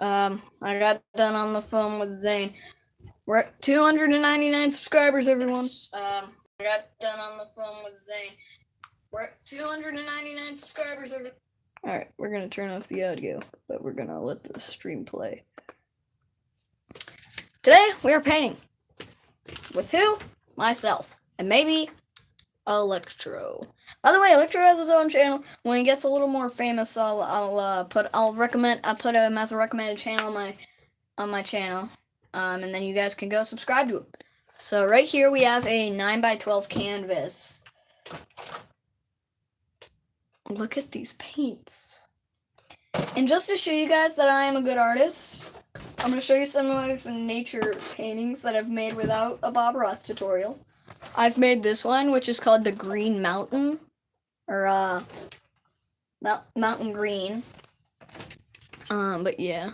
I got done on the phone with Zane. We're at 299 subscribers, everyone. I got done on the phone with Zane. We're at 299 subscribers, everyone. Alright, we're gonna turn off the audio, but we're gonna let the stream play. Today, we are painting. With who? Myself. And maybe Electro. By the way, Electro has his own channel. When he gets a little more famous, I'll put him as a recommended channel on my channel. And then you guys can go subscribe to him. So right here we have a 9x12 canvas. Look at these paints. And just to show you guys that I am a good artist, I'm going to show you some of my nature paintings that I've made without a Bob Ross tutorial. I've made this one, which is called the Green Mountain, or Mountain Green. But yeah.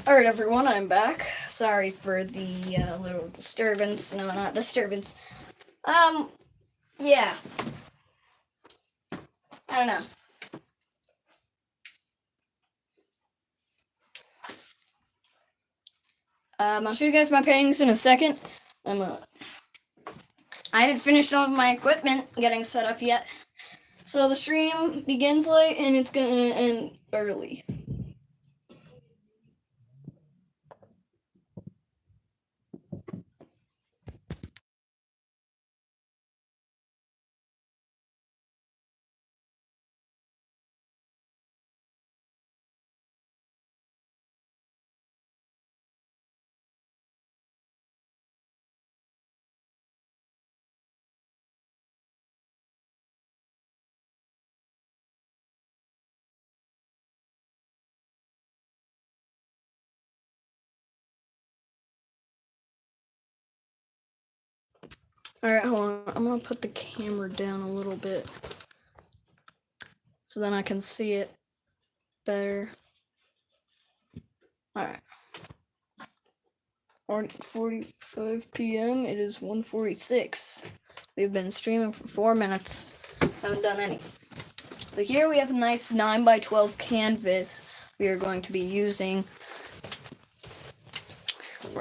Alright everyone, I'm back. Sorry for the little disturbance. No, not disturbance. Yeah. I don't know. I'll show you guys my paintings in a second. I haven't finished all of my equipment getting set up yet. So the stream begins late and it's gonna end early. Alright, hold on. I'm gonna put the camera down a little bit so then I can see it better. Alright. 45 p.m. It is 1:46. We've been streaming for 4 minutes. Haven't done any. But here we have a nice 9x12 canvas we are going to be using.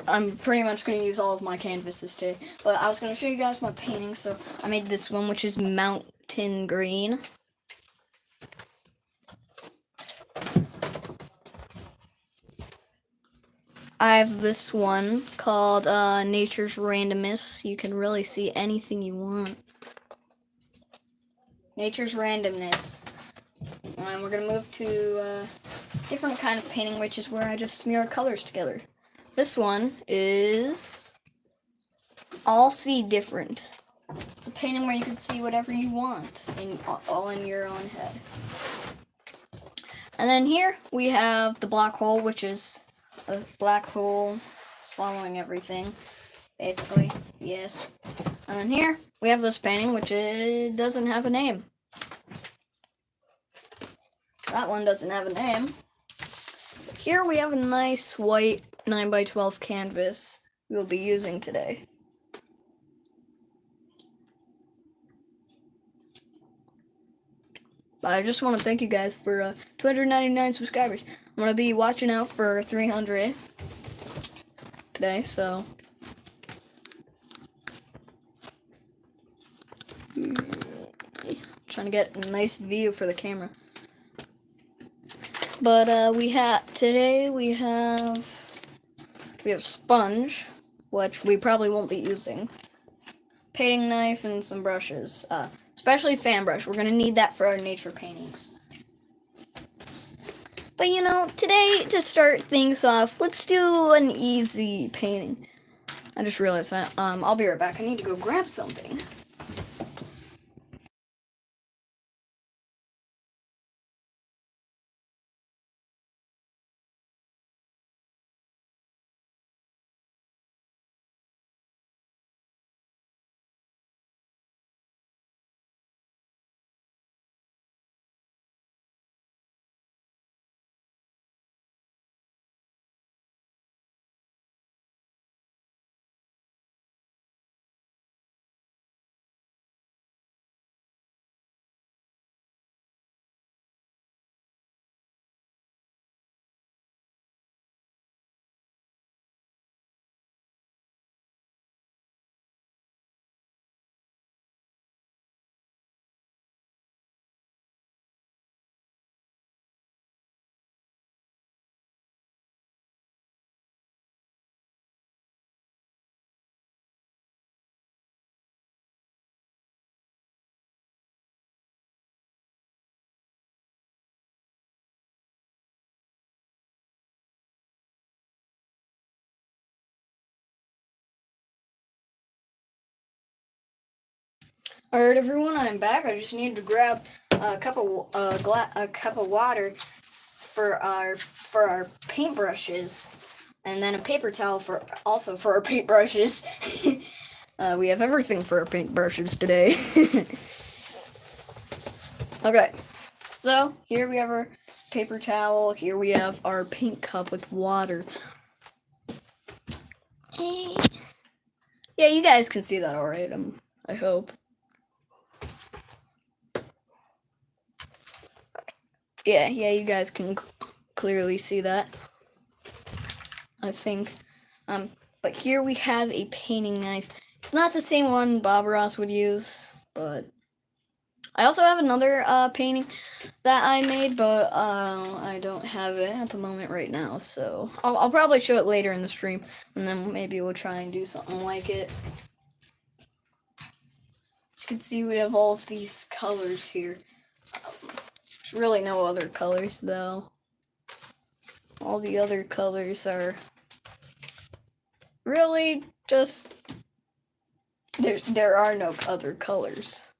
I'm pretty much going to use all of my canvases today. But I was going to show you guys my painting. So I made this one, which is Mountain Green. I have this one called Nature's Randomness. You can really see anything you want. Nature's Randomness. And we're going to move to a different kind of painting, which is where I just smear colors together. This one is All See Different. It's a painting where you can see whatever you want, all in your own head. And then here we have the black hole, which is a black hole swallowing everything, basically, yes. And then here we have this painting, which doesn't have a name. That one doesn't have a name. Here we have a nice white 9x12 canvas we'll be using today. I just want to thank you guys for 299 subscribers. I'm going to be watching out for 300 today, so trying to get a nice view for the camera. But today we have sponge, which we probably won't be using, painting knife, and some brushes. especially fan brush. We're gonna need that for our nature paintings. But you know, today to start things off, let's do an easy painting. I just realized that. I'll be right back. I need to go grab something. Alright, everyone, I'm back. I just need to grab a cup of water for our paintbrushes, and then a paper towel for our paintbrushes. We have everything for our paintbrushes today. Okay, so here we have our paper towel. Here we have our paint cup with water. Yeah, you guys can see that, alright. I hope. Yeah, you guys can clearly see that, I think. But here we have a painting knife. It's not the same one Bob Ross would use, but I also have another painting that I made, but I don't have it at the moment right now, so I'll probably show it later in the stream, and then maybe we'll try and do something like it. As you can see, we have all of these colors here. There's really no other colors, though. All the other colors are really just... There are no other colors.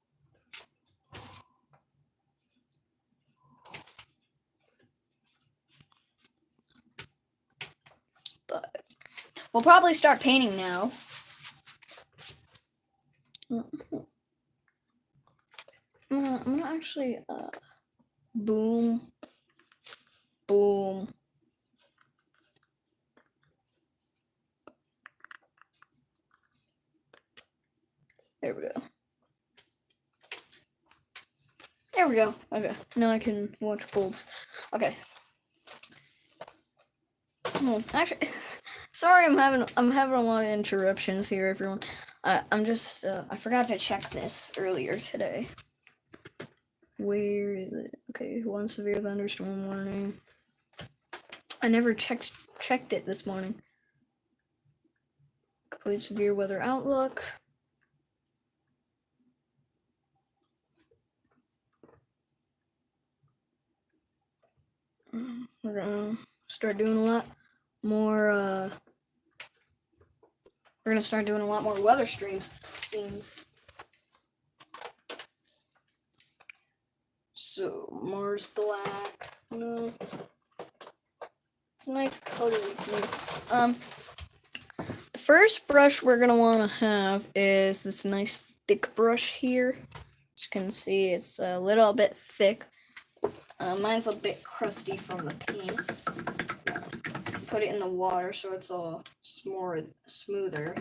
But we'll probably start painting now. I'm gonna actually, boom, boom. There we go. There we go. Okay, now I can watch both. Okay. Actually, sorry, I'm having a lot of interruptions here, everyone. I'm just, I forgot to check this earlier today. Where is it? Okay, one severe thunderstorm warning. I never checked it this morning. Complete severe weather outlook. We're gonna start doing a lot more, we're gonna start doing a lot more weather streams, it seems. So, Mars black. No. It's a nice color we can use. The first brush we're gonna wanna have is this nice thick brush here. As you can see, it's a little bit thick. Mine's a bit crusty from the paint. Put it in the water so it's all smoother.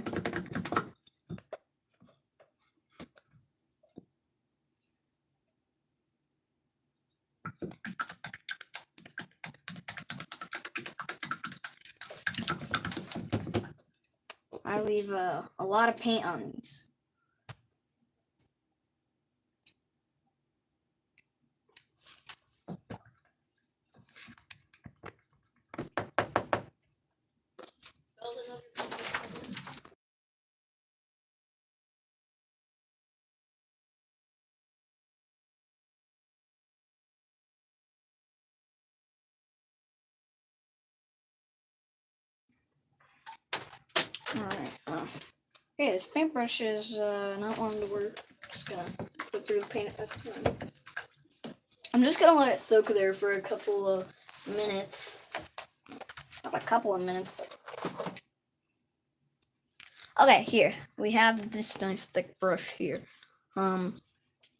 I leave a lot of paint on these. Alright, okay, this paintbrush is not wanting to work. Just gonna put through the paint. I'm just gonna let it soak there for a couple of minutes. Not a couple of minutes, but... Okay, here. We have this nice thick brush here. I'm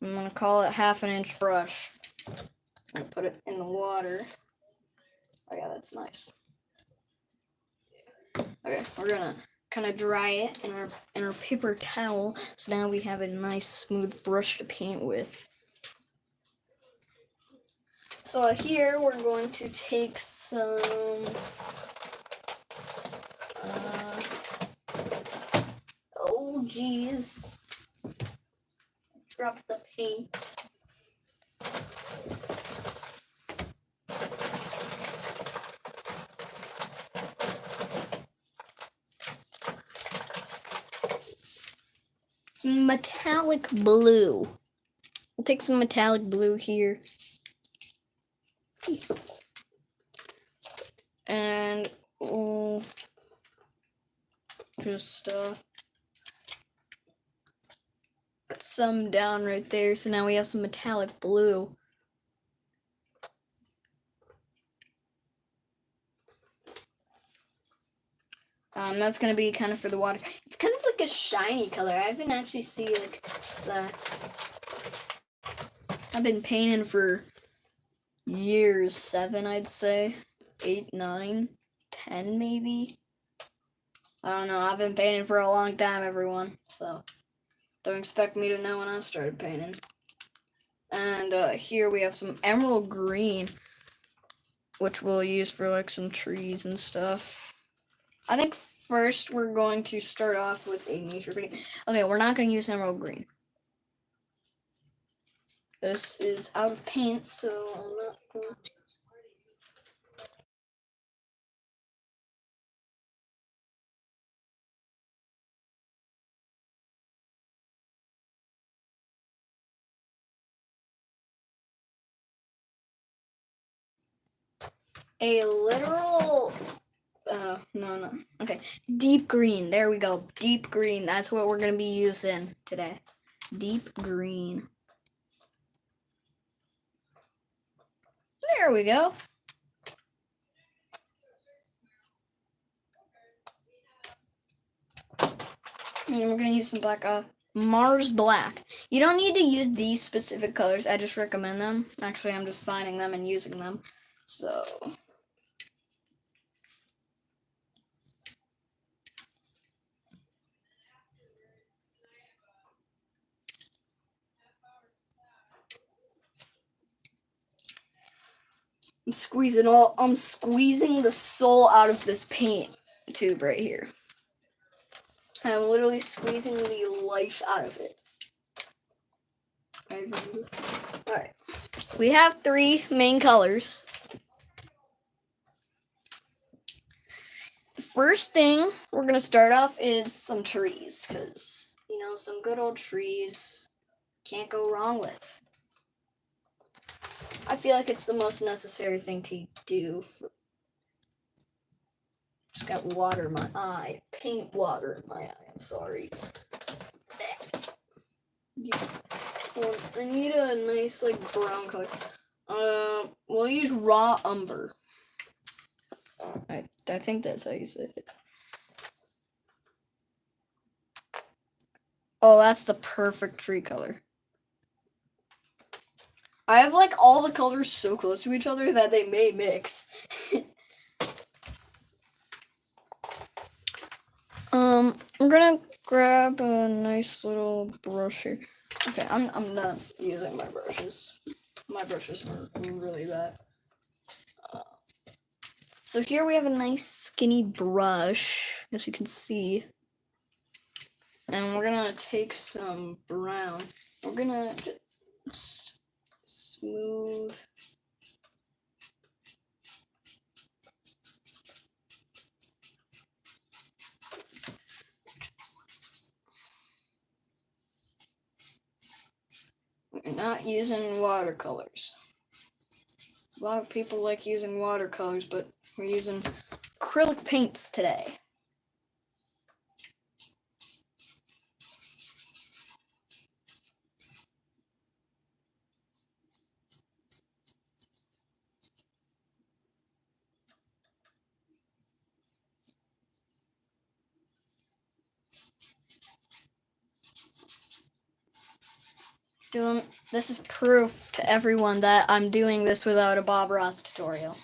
gonna call it 1/2 inch brush. I'm gonna put it in the water. Oh yeah, that's nice. Okay, we're gonna kind of dry it in our paper towel, so now we have a nice smooth brush to paint with. So here we're going to take some oh geez, drop the paint. Some metallic blue. We'll take some metallic blue here. And we'll just put some down right there. So now we have some metallic blue. That's gonna be kind of for the water. It's kind of like a shiny color. I haven't actually seen like that. I've been painting for years, 7 I'd say, 8, 9, 10 maybe. I don't know. I've been painting for a long time, everyone. So don't expect me to know when I started painting. And here we have some emerald green, which we'll use for like some trees and stuff. I think first we're going to start off with a nature painting. Okay, we're not going to use emerald green. This is out of paint, so I'm not going to. A literal, no. Okay, deep green. There we go. Deep green. That's what we're going to be using today. Deep green. There we go. And we're going to use some black, Mars Black. You don't need to use these specific colors. I just recommend them. Actually, I'm just finding them and using them. So... I'm squeezing the soul out of this paint tube right here. I'm literally squeezing the life out of it. Alright. We have 3 main colors. The first thing we're going to start off is some trees, because, you know, some good old trees can't go wrong with. I feel like it's the most necessary thing to do. Just got water in my eye. Paint water in my eye. I'm sorry. I need a nice, like, brown color. We'll use raw umber. I think that's how you say it. Oh, that's the perfect tree color. I have, like, all the colors so close to each other that they may mix. I'm gonna grab a nice little brush here. Okay, I'm not using my brushes. My brushes are really bad. So here we have a nice skinny brush, as you can see. And we're gonna take some brown. We're gonna just smooth. We're not using watercolors. A lot of people like using watercolors, but we're using acrylic paints today. This is proof to everyone that I'm doing this without a Bob Ross tutorial.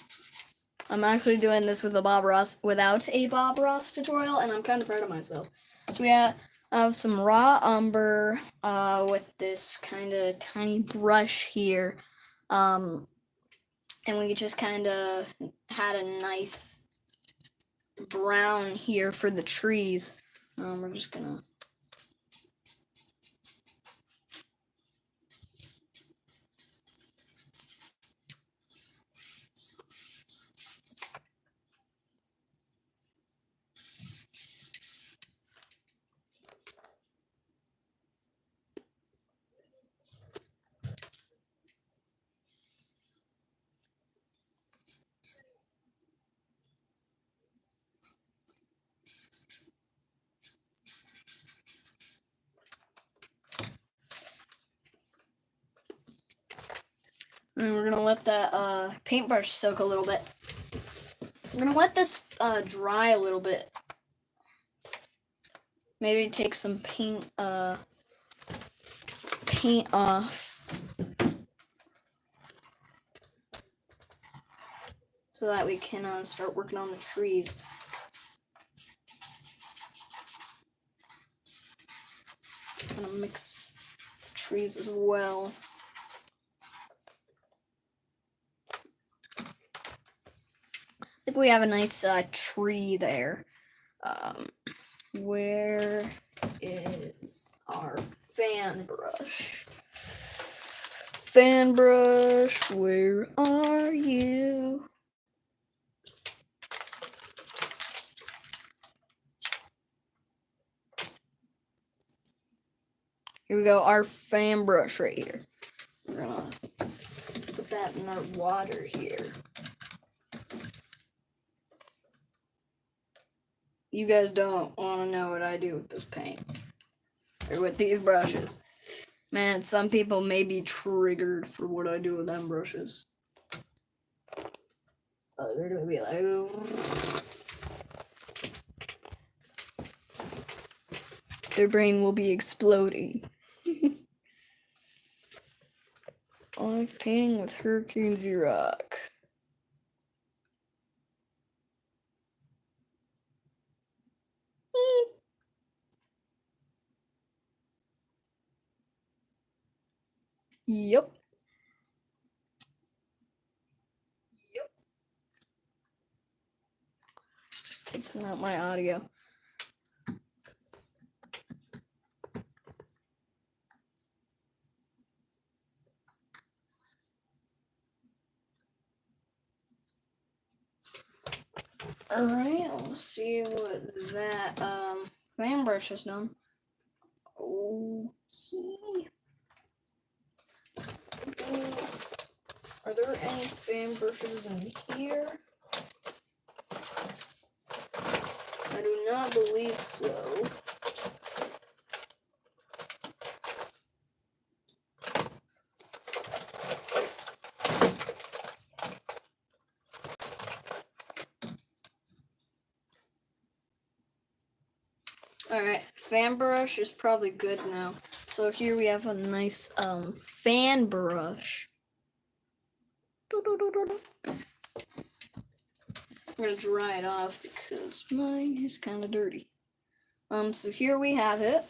I'm actually doing this without a Bob Ross tutorial, and I'm kind of proud of myself. So we have some raw umber with this kind of tiny brush here, and we just kind of had a nice brown here for the trees. We're just gonna and we're gonna let that paintbrush soak a little bit. We're gonna let this dry a little bit. Maybe take some paint off so that we can start working on the trees. Gonna mix the trees as well. I think we have a nice tree there. Where is our fan brush? Fan brush, where are you? Here we go, our fan brush right here. We're gonna put that in our water here. You guys don't want to know what I do with this paint. Or with these brushes. Man, some people may be triggered for what I do with them brushes. They're gonna be like, oh. Their brain will be exploding. I'm painting with Hurricane ZRoc. Yep. Just testing out my audio. Alright, let's see what that fan brush has done. Okay. Are there any fan brushes in here? I do not believe so. Alright, fan brush is probably good now. So here we have a nice fan brush. I'm gonna dry it off because mine is kind of dirty. So here we have it.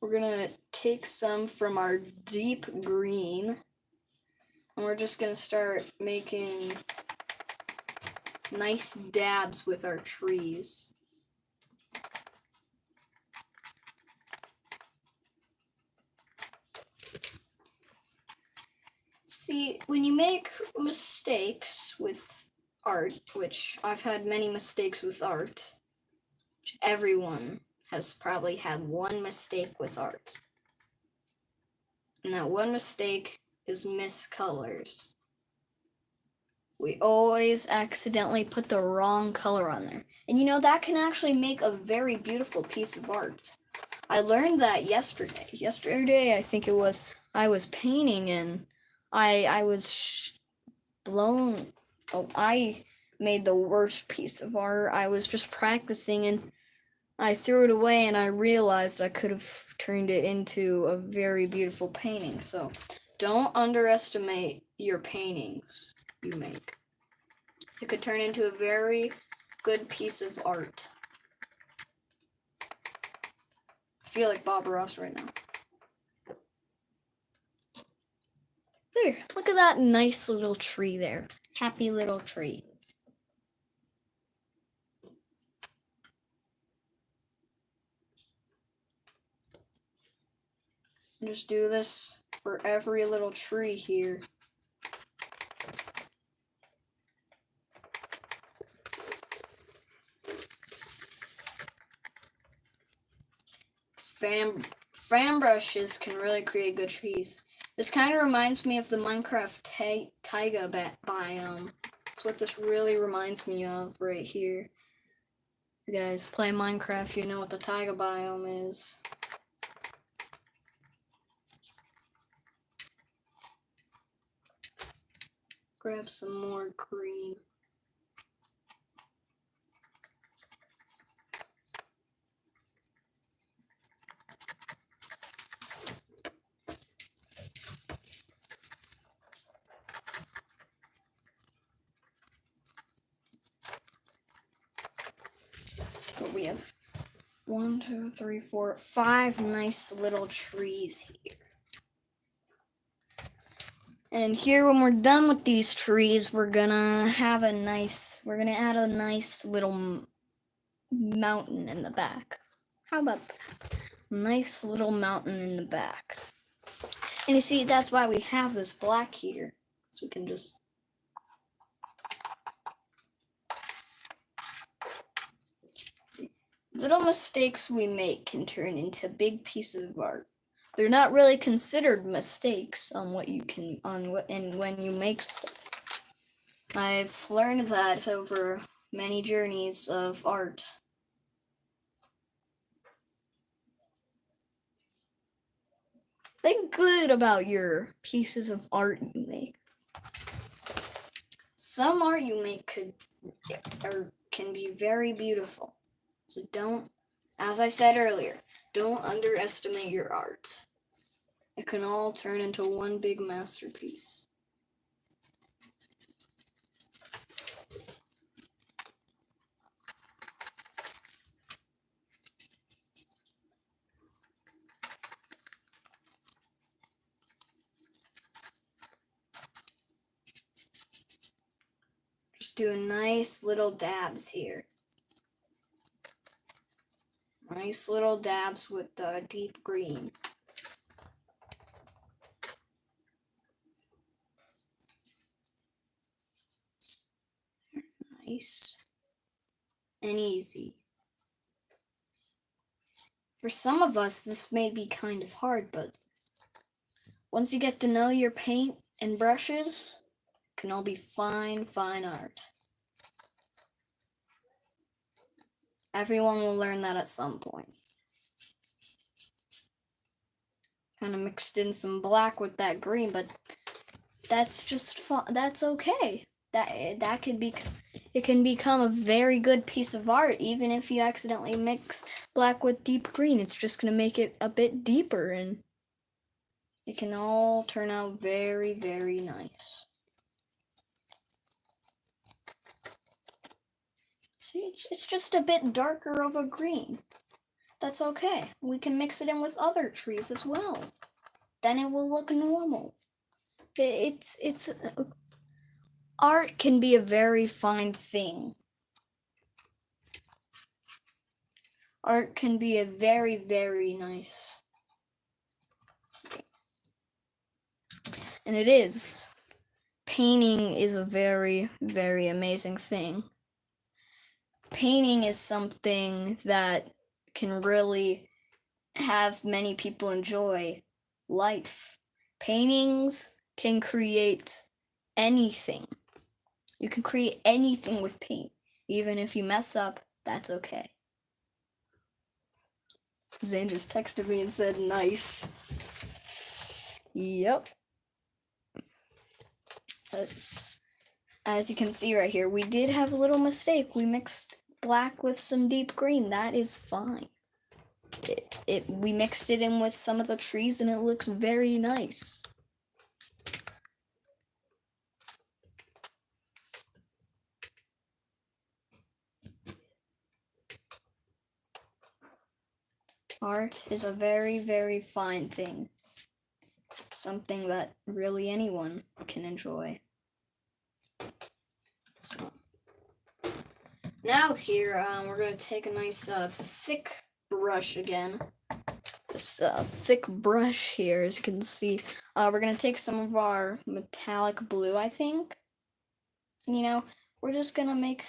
We're gonna take some from our deep green, and we're just gonna start making nice dabs with our trees. See, when you make mistakes with art, which I've had many mistakes with art, which everyone has probably had one mistake with art. And that one mistake is miscolors. We always accidentally put the wrong color on there. And you know, that can actually make a very beautiful piece of art. I learned that yesterday. Yesterday, I think it was, I was painting and I was blown. Oh, I made the worst piece of art. I was just practicing and I threw it away and I realized I could have turned it into a very beautiful painting. So don't underestimate your paintings you make. It could turn into a very good piece of art. I feel like Bob Ross right now. There, look at that nice little tree there. Happy little tree. Just do this for every little tree here. Fan brushes can really create good trees. This kind of reminds me of the Minecraft taiga biome. That's what this really reminds me of right here. If you guys play Minecraft, you know what the taiga biome is. Grab some more green. But we have 1, 2, 3, 4, 5 nice little trees here. And here, when we're done with these trees, we're gonna add a nice little mountain in the back. How about that? Nice little mountain in the back. And you see, that's why we have this black here. So we can just... see. Little mistakes we make can turn into big pieces of art. They're not really considered mistakes on what you can when you make stuff. I've learned that over many journeys of art. Think good about your pieces of art you make. Some art you make can be very beautiful. So don't, as I said earlier, don't underestimate your art. It can all turn into one big masterpiece. Just doing nice little dabs here. Nice little dabs with the deep green. Nice and easy. For some of us, this may be kind of hard, but once you get to know your paint and brushes, it can all be fine art. Everyone will learn that at some point. Kind of mixed in some black with that green, but that's just fun. That's okay. That could be, it can become a very good piece of art, even if you accidentally mix black with deep green. It's just gonna make it a bit deeper, and it can all turn out very, very nice. See, it's just a bit darker of a green. That's okay. We can mix it in with other trees as well. Then it will look normal. Art can be a very fine thing. Art can be a very, very nice thing. And it is. Painting is a very, very amazing thing. Painting is something that can really have many people enjoy life. Paintings can create anything. You can create anything with paint. Even if you mess up, that's okay. Zane just texted me and said, nice. Yep. As you can see right here, we did have a little mistake. We mixed black with some deep green. That is fine. We mixed it in with some of the trees and it looks very nice. Art is a very, very fine thing. Something that really anyone can enjoy. So, now here, we're going to take a nice thick brush again. This thick brush here, as you can see. We're going to take some of our metallic blue, I think. You know, we're just going to make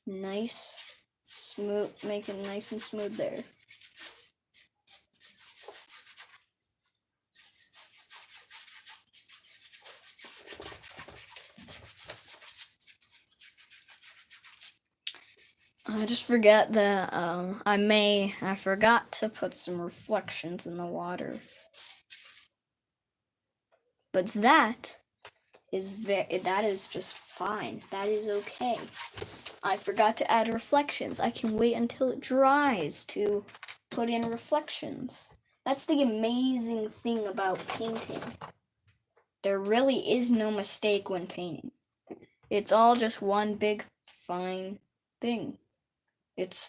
nice, smooth, make it nice and smooth there. I just forget that I forgot to put some reflections in the water. But that is just fine. That is okay. I forgot to add reflections. I can wait until it dries to put in reflections. That's the amazing thing about painting. There really is no mistake when painting. It's all just one big fine thing.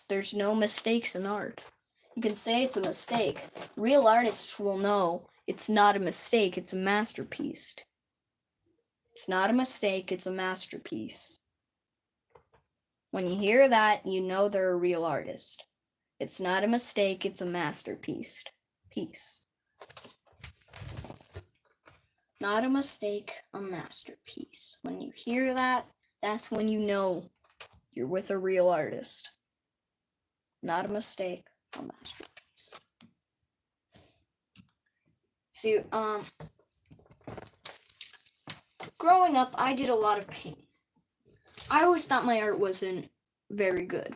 There's no mistakes in art. You can say it's a mistake. Real artists will know it's not a mistake, it's a masterpiece. It's not a mistake, it's a masterpiece. When you hear that, you know they're a real artist. It's not a mistake, it's a masterpiece. Not a mistake, a masterpiece. When you hear that, that's when you know you're with a real artist. Not a mistake, a masterpiece. See, growing up, I did a lot of painting. I always thought my art wasn't very good.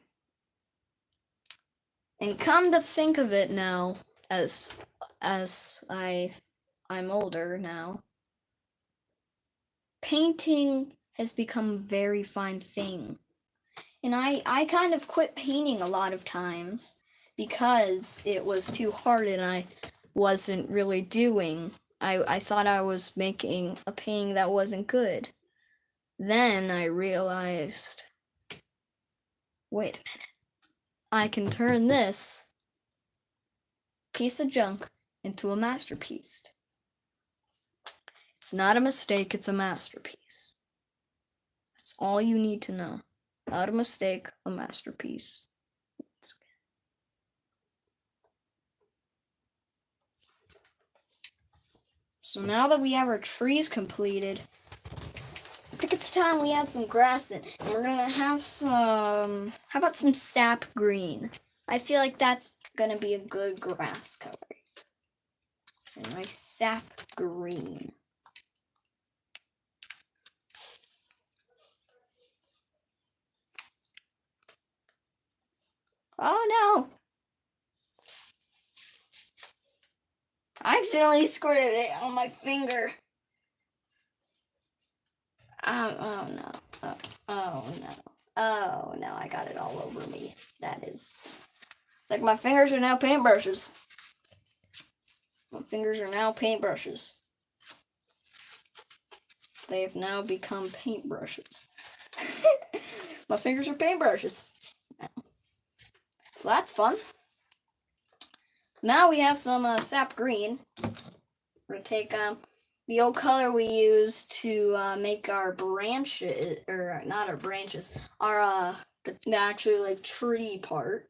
And come to think of it now, as I'm older now, painting has become a very fine thing. And I kind of quit painting a lot of times because it was too hard and I wasn't really doing. I thought I was making a painting that wasn't good. Then I realized, wait a minute. I can turn this piece of junk into a masterpiece. It's not a mistake, it's a masterpiece. That's all you need to know. Not a mistake, a masterpiece. So now that we have our trees completed, I think it's time we add some grass in. And we're gonna have some, how about some sap green? I feel like that's gonna be a good grass color. So nice sap green. Oh no! I accidentally squirted it on my finger. Oh no. Oh no. Oh no, I got it all over me. That is... like my fingers are now paintbrushes. My fingers are now paintbrushes. They have now become paintbrushes. My fingers are paintbrushes. So that's fun. Now we have some sap green. We're going to take the old color we used to make our branches, or not our branches, our the actually like tree part.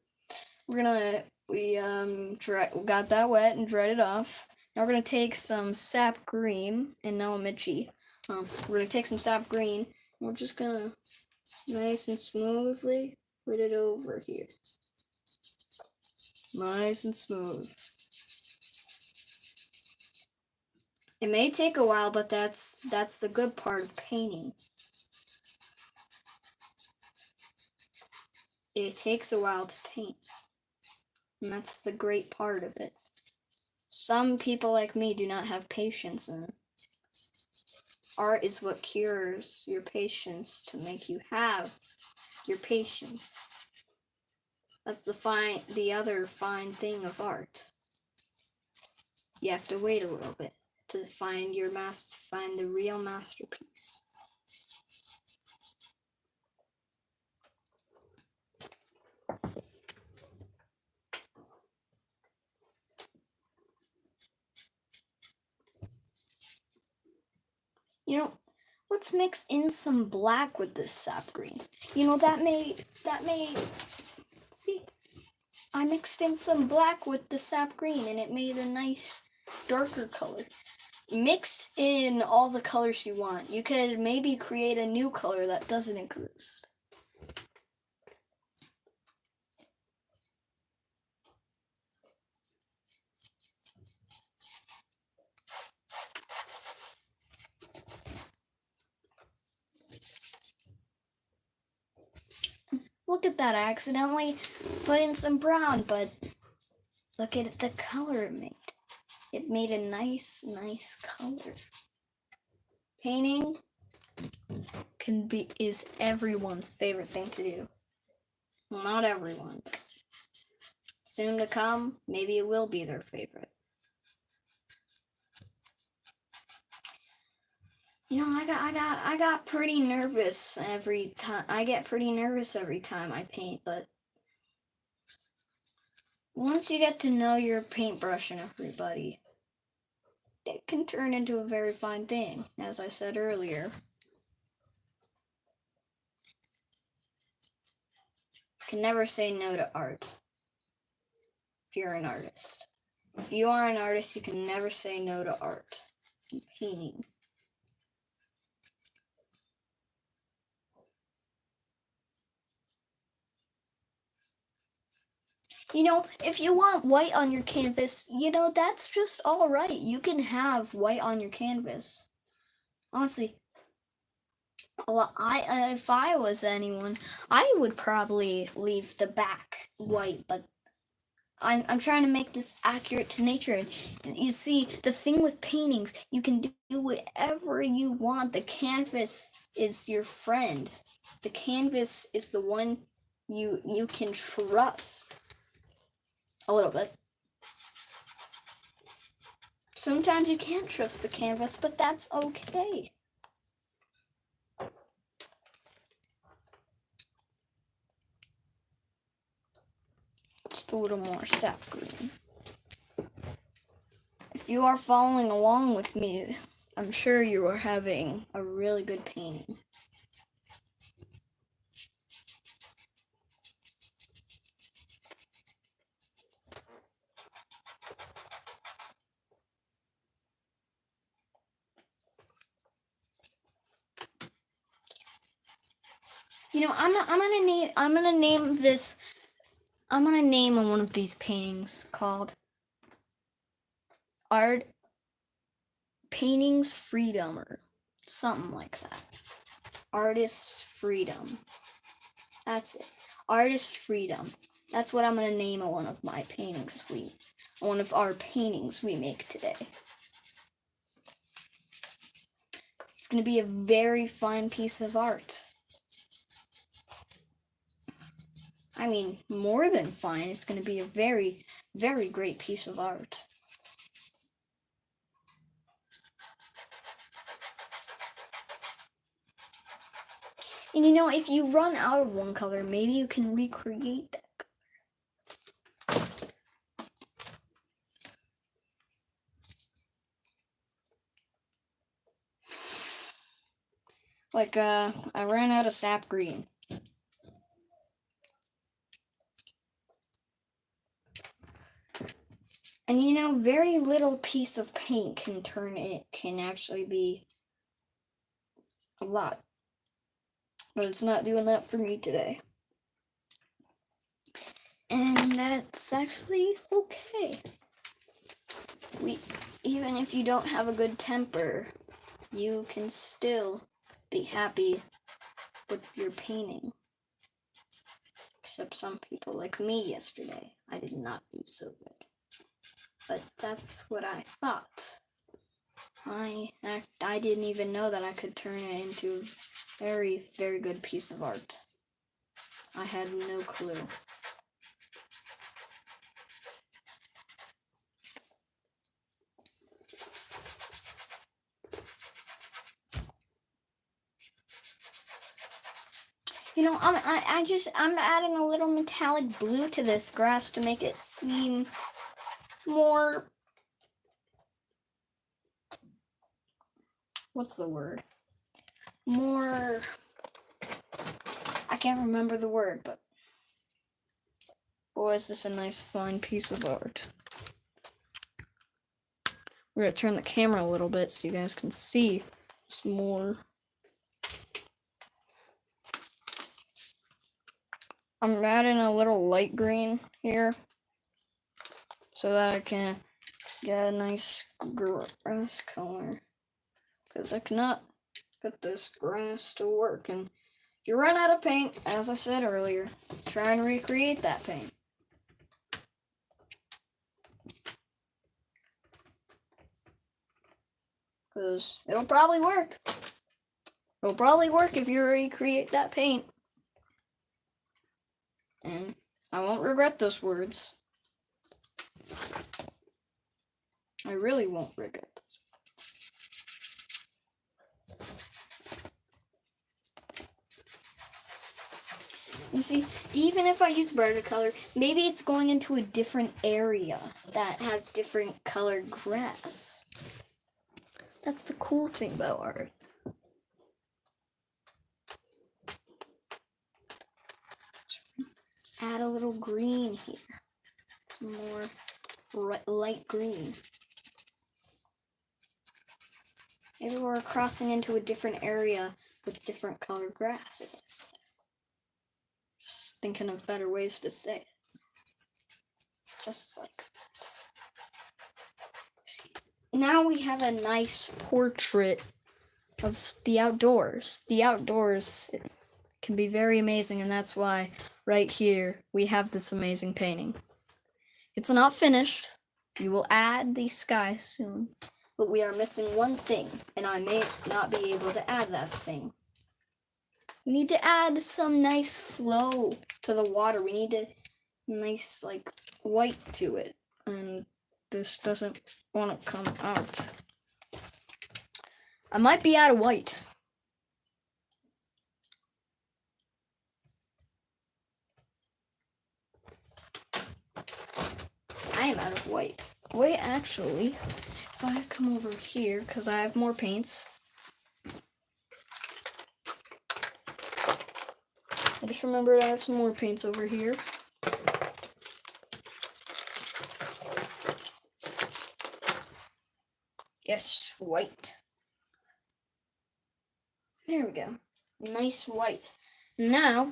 We got that wet and dried it off. Now we're gonna take some sap green, and now I'm itchy. We're gonna take some sap green, and we're just gonna nice and smoothly put it over here. Nice and smooth. It may take a while, but that's the good part of painting. It takes a while to paint. And that's the great part of it. Some people like me do not have patience, and art is what cures your patience to make you have your patience. That's the other fine thing of art. You have to wait a little bit to find the real masterpiece. You know, let's mix in some black with this sap green. You know, that may, see, I mixed in some black with the sap green and it made a nice darker color. Mix in all the colors you want. You could maybe create a new color that doesn't exist. Look at that, I accidentally put in some brown, but look at the color it made. It made a nice color. Painting is everyone's favorite thing to do. Well, not everyone. Soon to come, maybe it will be their favorite. You know, I got pretty nervous every time. I get pretty nervous every time I paint, but once you get to know your paintbrush and everybody, it can turn into a very fine thing, as I said earlier. You can never say no to art if you're an artist. If you are an artist, you can never say no to art and painting. You know, if you want white on your canvas, you know, that's just all right. You can have white on your canvas. Honestly, well, if I was anyone, I would probably leave the back white, but I'm trying to make this accurate to nature. You see, the thing with paintings, you can do whatever you want. The canvas is your friend. The canvas is the one you can trust. A little bit. Sometimes you can't trust the canvas, but that's okay. Just a little more sap green. If you are following along with me, I'm sure you are having a really good painting. You know, I'm gonna name one of these paintings called Art Paintings Freedom or something like that. Artist Freedom. That's it. Artist Freedom. That's what I'm gonna name one of my paintings one of our paintings we make today. It's gonna be a very fine piece of art. I mean, more than fine. It's going to be a very, very great piece of art. And you know, if you run out of one color, maybe you can recreate that color. Like, I ran out of sap green. And you know, very little piece of paint can actually be a lot. But it's not doing that for me today. And that's actually okay. Even if you don't have a good temper, you can still be happy with your painting. Except some people like me yesterday. I did not do so good. But that's what I thought. I didn't even know that I could turn it into a very, very good piece of art. I had no clue. You know, I'm adding a little metallic blue to this grass to make it seem more, what's the word? More, I can't remember the word, but boy, is this a nice fine piece of art. We're gonna turn the camera a little bit so you guys can see some more. I'm adding a little light green here so that I can get a nice grass color. Because I cannot get this grass to work. And if you run out of paint, as I said earlier, try and recreate that paint. Because it'll probably work. It'll probably work if you recreate that paint. And I won't regret those words. I really won't regret those. You see, even if I use brighter color, maybe it's going into a different area that has different colored grass. That's the cool thing about art. Add a little green here. Some more light green. Maybe we're crossing into a different area with different colored grasses. Just thinking of better ways to say it. Just like that. Now we have a nice portrait of the outdoors. The outdoors can be very amazing, and that's why right here we have this amazing painting. It's not finished. We will add the sky soon, but we are missing one thing, and I may not be able to add that thing. We need to add some nice flow to the water. We need a nice, like, white to it, and this doesn't want to come out. I might be out of white. I am out of white. Wait, actually, if I come over here, because I have more paints. I just remembered I have some more paints over here. Yes, white. There we go. Nice white. Now,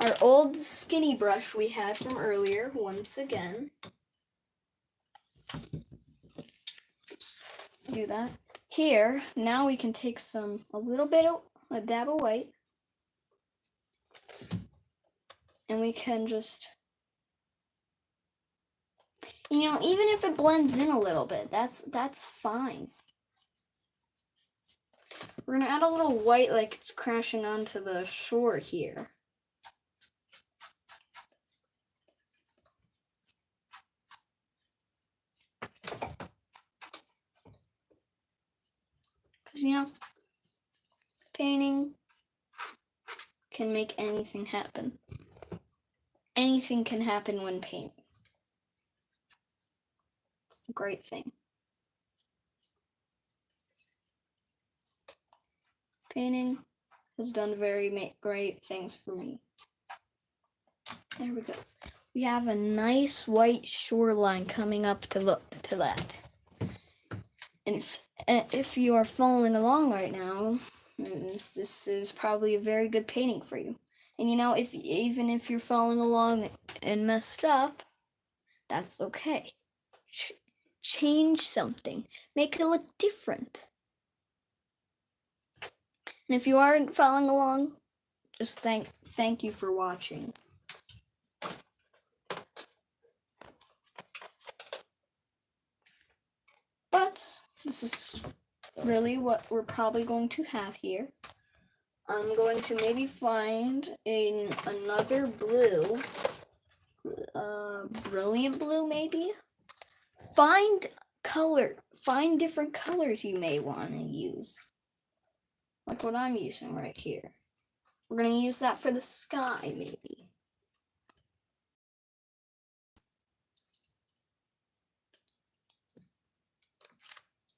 our old skinny brush we had from earlier, once again. Oops, do that. Here, now we can take a little bit of a dab of white. And we can just, you know, even if it blends in a little bit, that's fine. We're gonna add a little white like it's crashing onto the shore here. Because, you know, painting can make anything happen. Anything can happen when painting. It's the great thing. Painting has done very great things for me. There we go. We have a nice white shoreline coming up to look to that. And if you are following along right now, this is probably a very good painting for you. And you know, even if you're following along and messed up, that's okay. Change something. Make it look different. And if you aren't following along, just thank you for watching. But this is really what we're probably going to have here. I'm going to maybe find another blue, brilliant blue maybe. Find different colors you may want to use. Like what I'm using right here. We're going to use that for the sky, maybe.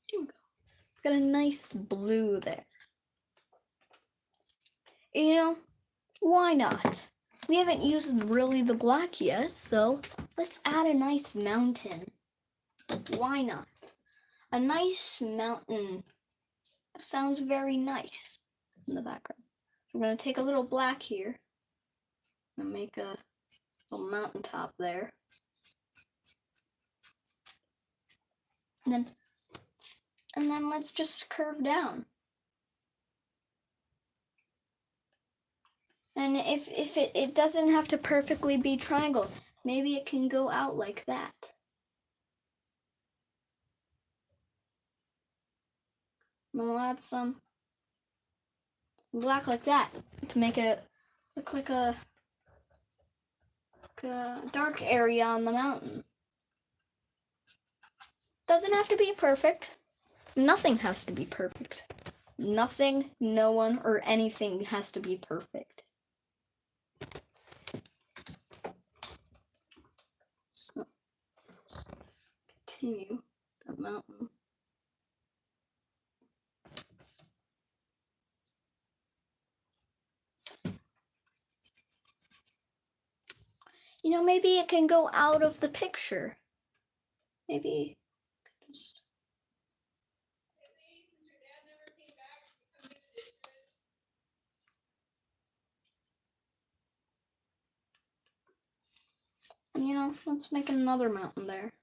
Here we go. Got a nice blue there. And, you know, why not? We haven't used really the black yet, so let's add a nice mountain. Why not? A nice mountain sounds very nice in the background. I'm going to take a little black here and make a little mountaintop there. And then let's just curve down. And if it doesn't have to perfectly be triangle, maybe it can go out like that. And we'll add some black like that to make it look like a dark area on the mountain. Doesn't have to be perfect. Nothing has to be perfect. Nothing, no one, or anything has to be perfect. So, continue the mountain. You know, maybe it can go out of the picture. Maybe just... You know, let's make another mountain there.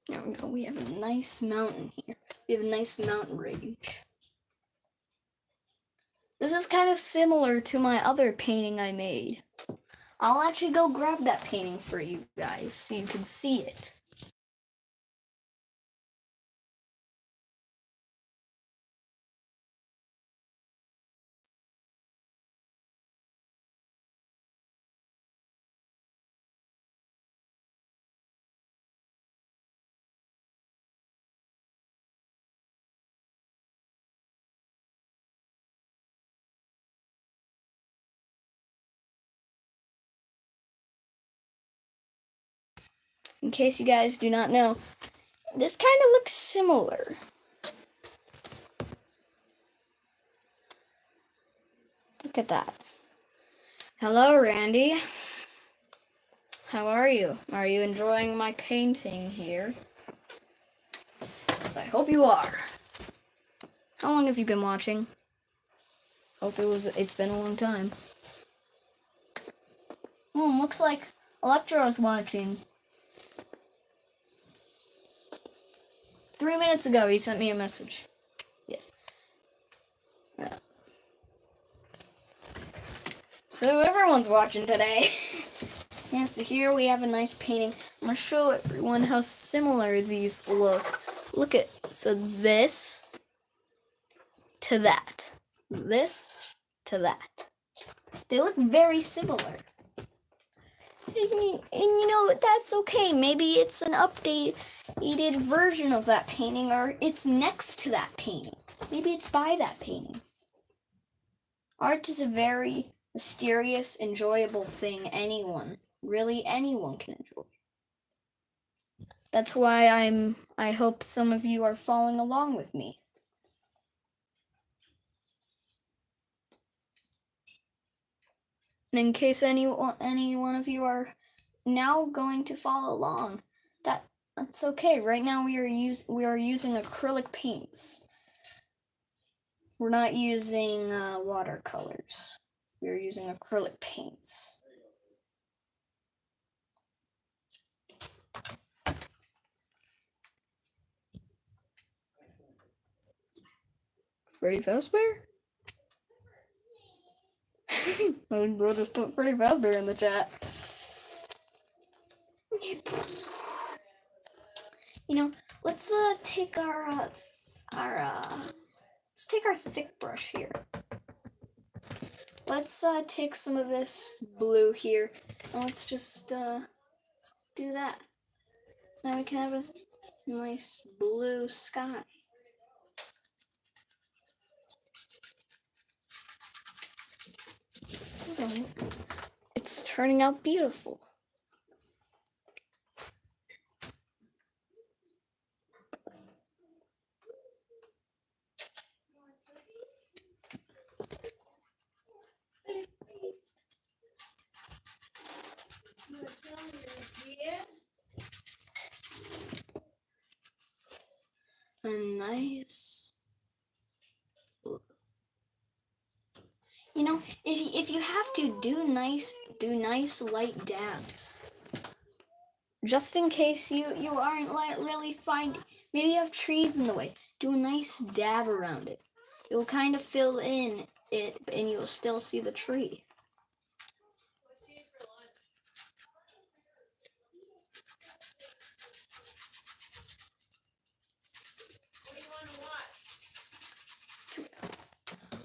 There we go. We have a nice mountain here. We have a nice mountain range. This is kind of similar to my other painting I made. I'll actually go grab that painting for you guys so you can see it. In case you guys do not know, this kind of looks similar. Look at that. Hello, Randy. How are you? Are you enjoying my painting here? Because I hope you are. How long have you been watching? Hope it's been a long time. Looks like Electro's watching. 3 minutes ago, he sent me a message. Yes. So everyone's watching today. Yeah, so here we have a nice painting. I'm going to show everyone how similar these look. Look at, so this to that. This to that. They look very similar. And you know, that's okay. Maybe it's an updated version of that painting, or it's next to that painting. Maybe it's by that painting. Art is a very mysterious, enjoyable thing really anyone can enjoy. That's why I hope some of you are following along with me. And in case any one of you are now going to follow along, that's okay. Right now we are using acrylic paints. We're not using watercolors. We are using acrylic paints. Freddy Fazbear? We'll just put Freddy Fazbear in the chat. You know, let's take our thick brush here. let's take some of this blue here, and let's just do that. Now we can have a nice blue sky. It's turning out beautiful. A nice, you know, if you have to do nice light dabs, just in case you aren't really finding. Maybe you have trees in the way. Do a nice dab around it. It will kind of fill in it, and you'll still see the tree.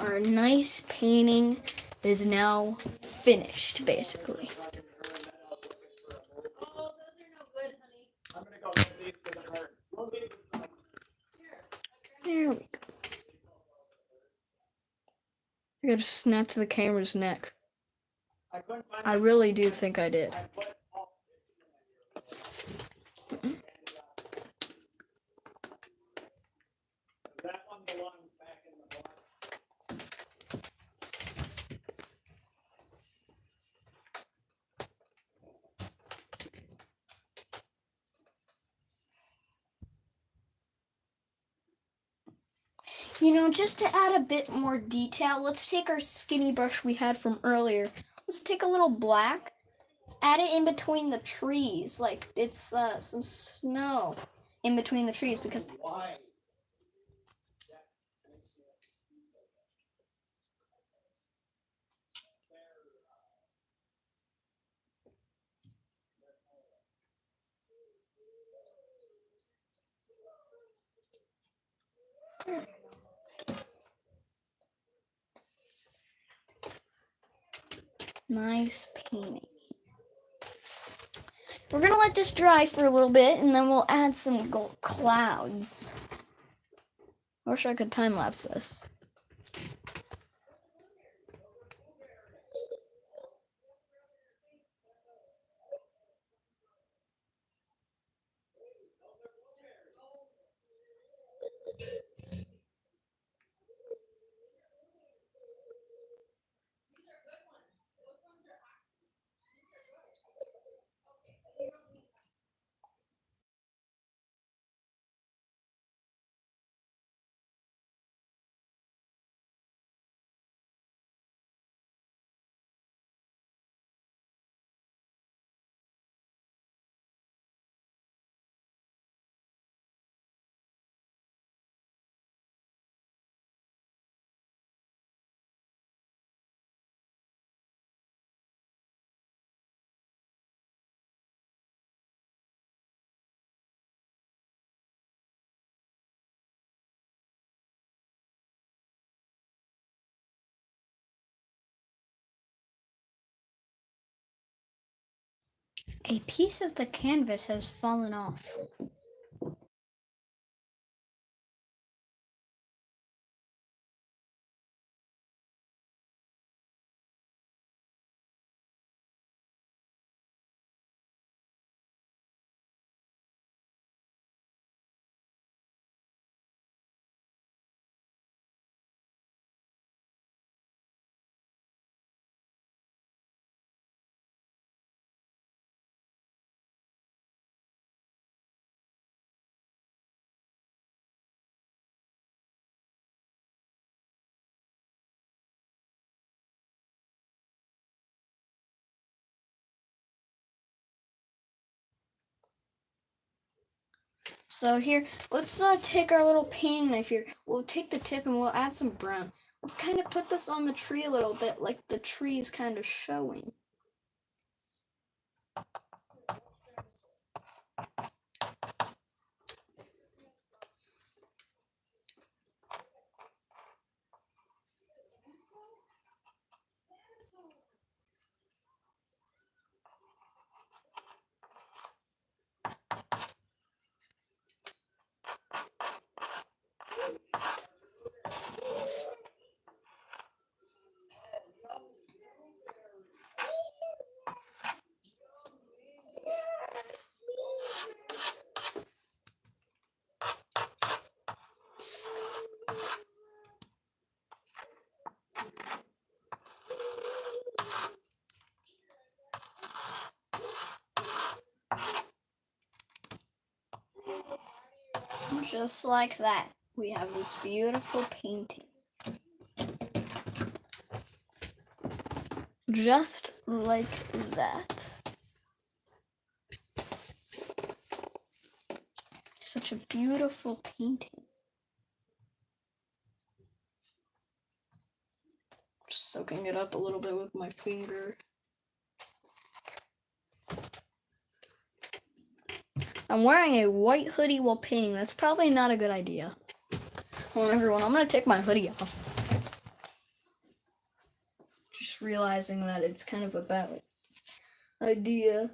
Our nice painting is now finished, basically. There we go. I gotta snap the camera's neck. I really do think I did. You know, just to add a bit more detail, let's take our skinny brush we had from earlier. Let's take a little black. Let's add it in between the trees, like it's some snow in between the trees, because nice painting. We're gonna let this dry for a little bit, and then we'll add some clouds. I wish I could time lapse this. A piece of the canvas has fallen off. So here, let's take our little painting knife here. We'll take the tip and we'll add some brown. Let's kind of put this on the tree a little bit, like the tree is kind of showing. just like that, we have this beautiful painting. Just like that. Such a beautiful painting. Just soaking it up a little bit with my finger. I'm wearing a white hoodie while painting. That's probably not a good idea. Hold on, everyone. I'm going to take my hoodie off. Just realizing that it's kind of a bad idea.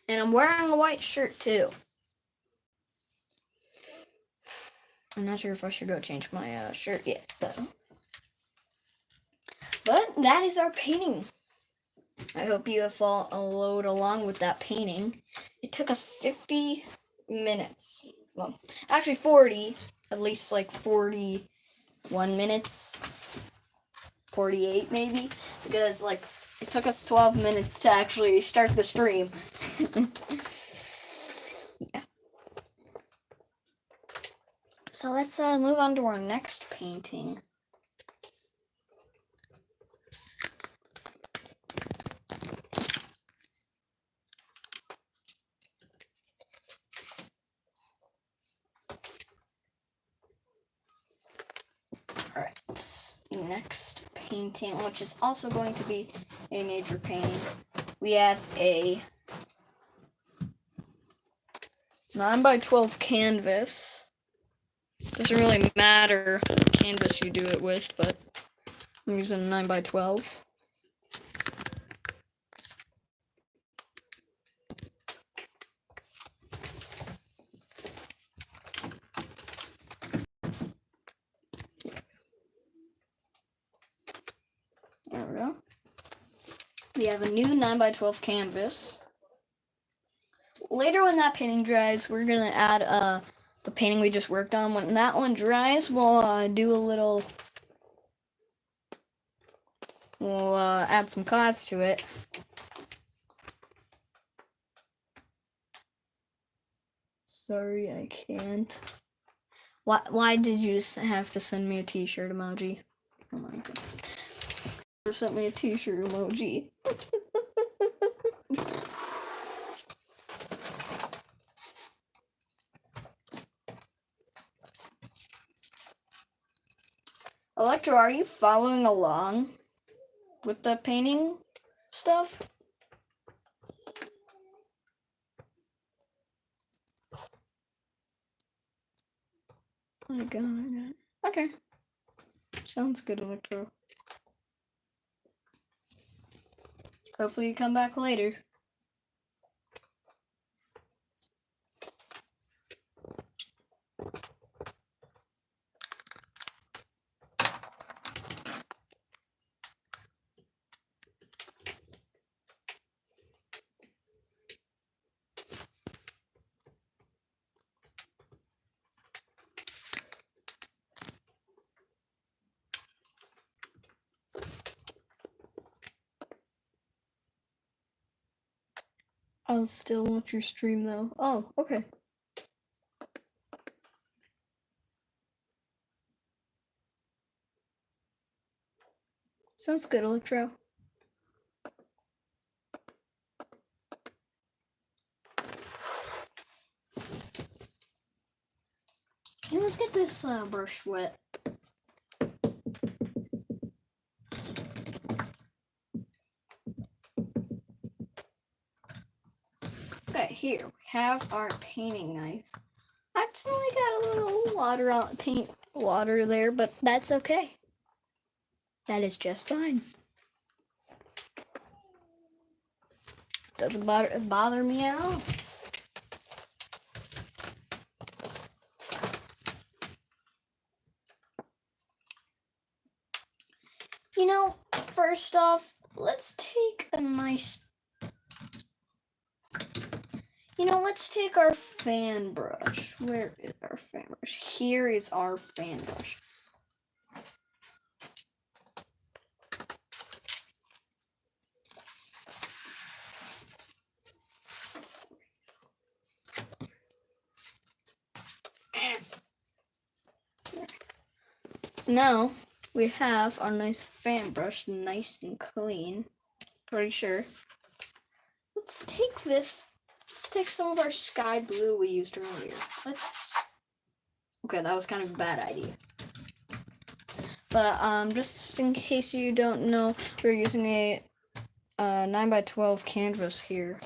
And I'm wearing a white shirt too. I'm not sure if I should go change my shirt yet, though. But that is our painting. I hope you have followed along with that painting. It took us 50 minutes. Well, actually 40. At least like 41 minutes. 48 maybe. Because like it took us 12 minutes to actually start the stream. Yeah. So let's move on to our next painting. Alright, next painting, which is also going to be a nature painting. We have a 9x12 canvas. Doesn't really matter what canvas you do it with, but I'm using 9x12. There we go. We have a new 9x12 canvas. Later when that painting dries, we're going to add the painting we just worked on. When that one dries, we'll do a little... We'll add some class to it. Sorry, I can't. Why did you have to send me a t-shirt emoji? Oh my god. You sent me a t-shirt emoji. Electro, are you following along with the painting stuff? Oh my god. Okay. Sounds good, Electro. Hopefully you come back later. I'll still watch your stream though. Oh, okay. Sounds good, Electro. Hey, let's get this brush wet. Okay, here we have our painting knife. I accidentally got a little water on paint water there, but that's okay. That is just fine. Doesn't bother me at all. You know, first off, let's take a nice... You know Now let's take our fan brush. Where is our fan brush? Here is our fan brush. So now we have our nice fan brush, nice and clean. Pretty sure. Let's take this. Let's take some of our sky blue we used earlier. Okay, that was kind of a bad idea. But just in case you don't know, we're using a 9x12 canvas here.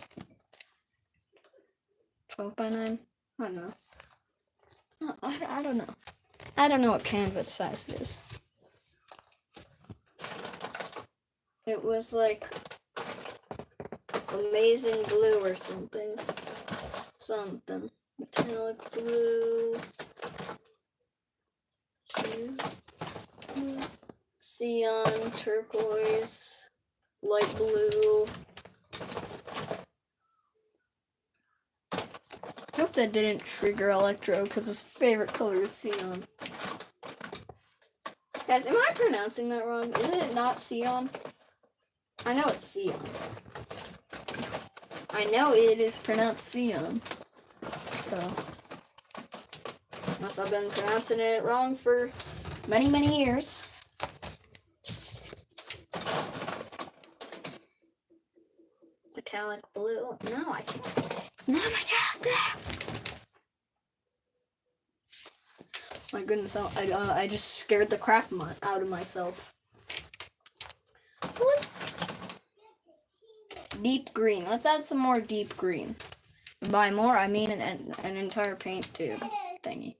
12 by 9? I don't know. I don't know. I don't know what canvas size it is. It was like amazing blue or something. Something. Metallic blue. Cyan, turquoise, light blue. I hope that didn't trigger Electro because his favorite color is cyan. Guys, am I pronouncing that wrong? Isn't it not cyan? I know it's cyan. I know it is pronounced cyan. So, unless I've been pronouncing it wrong for many, many years. Metallic blue. No, I can't. Not metallic blue. My goodness, I just scared the crap out of myself. Let's deep green. Let's add some more deep green. By more, I mean an entire paint tube thingy.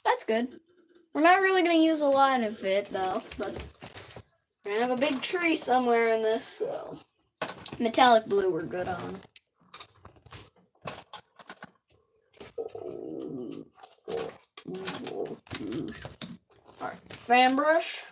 That's good. We're not really going to use a lot of it, though, but we're going to have a big tree somewhere in this, so metallic blue we're good on. Alright, fan brush.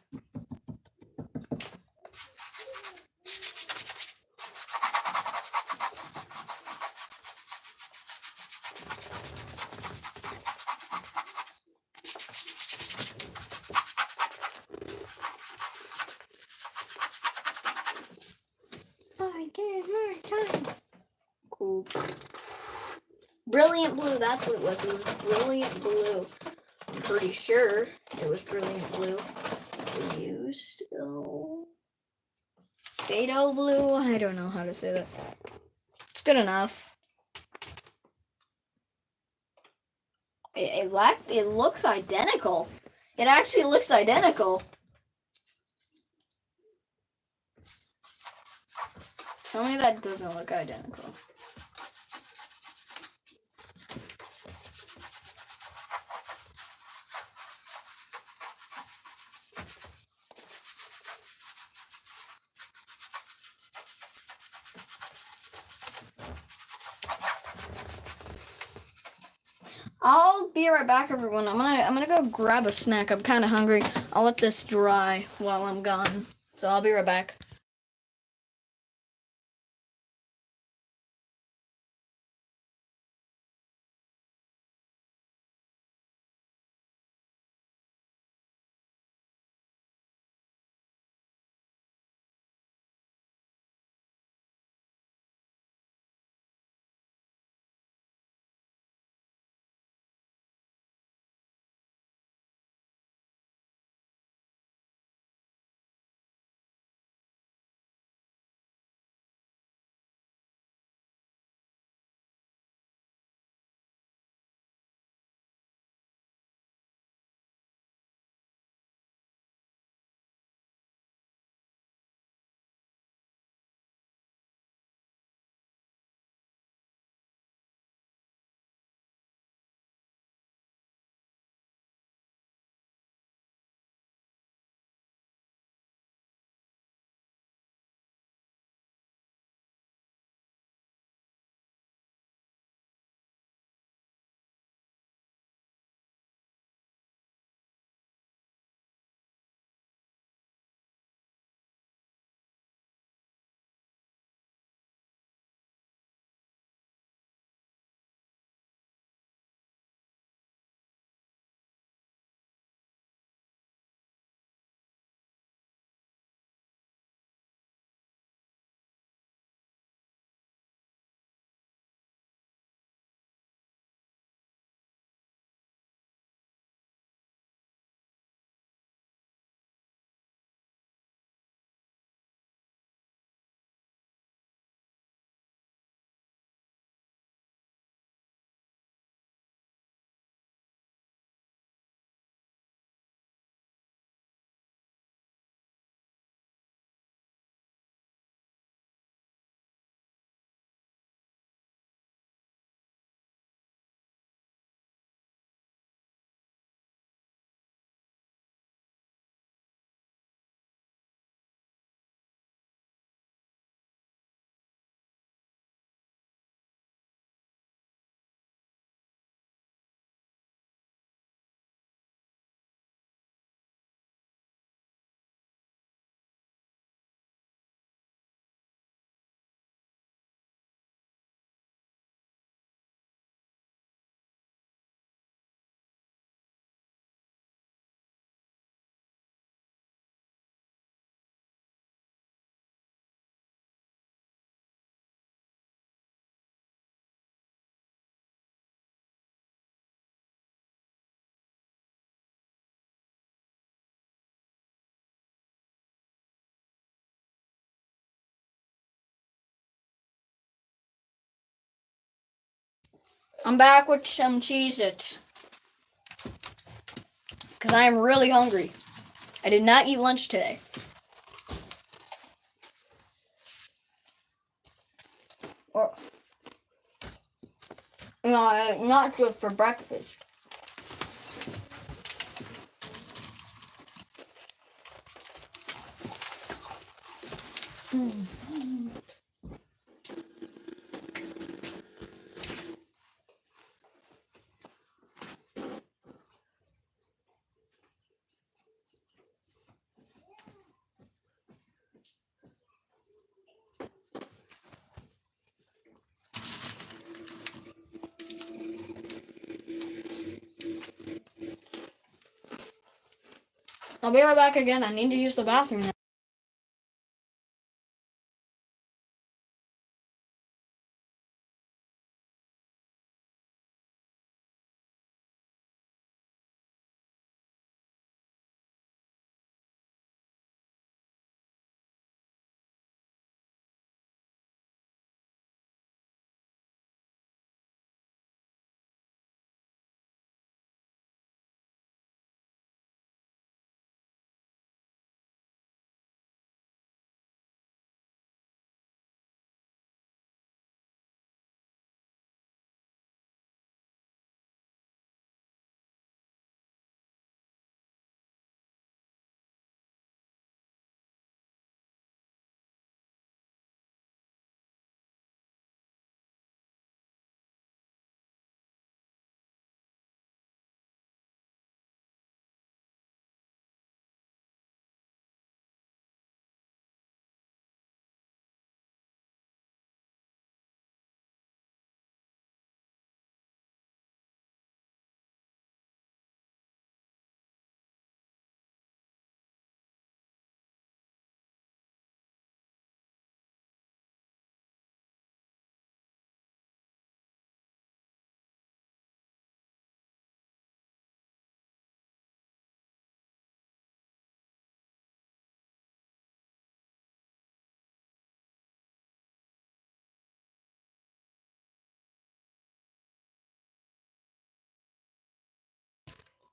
Cool. Brilliant blue, that's what it was. It was brilliant blue. I'm pretty sure it was brilliant blue. We used Fado blue. I don't know how to say that. It's good enough. It looks identical. It actually looks identical. Tell me that doesn't look identical. I'll be right back, everyone. I'm gonna go grab a snack. I'm kind of hungry. I'll let this dry while I'm gone. So I'll be right back. I'm back with some Cheez-Its. Because I am really hungry. I did not eat lunch today. Or, no, not just for breakfast. I'll be right back again. I need to use the bathroom now.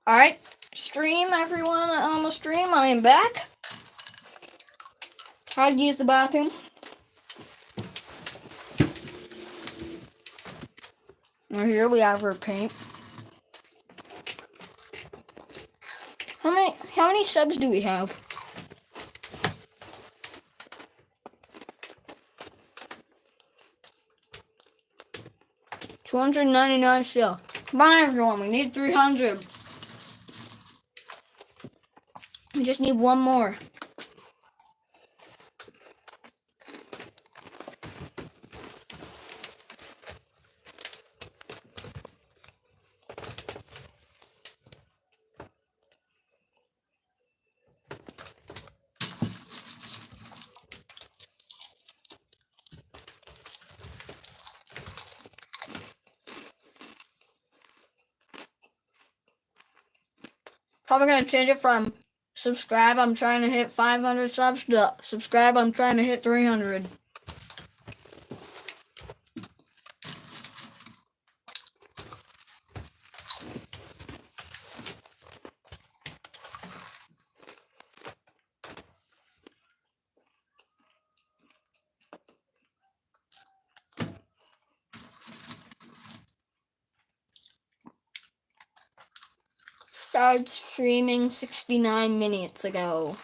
Alright, stream, everyone on the stream. I am back. Tried to use the bathroom. And here we have our paint. How many subs do we have? $299 still. Come on, everyone. We need 300. We just need one more. Probably gonna change it from subscribe, I'm trying to hit 500 subs, to subscribe, I'm trying to hit 300. Started streaming 69 minutes ago.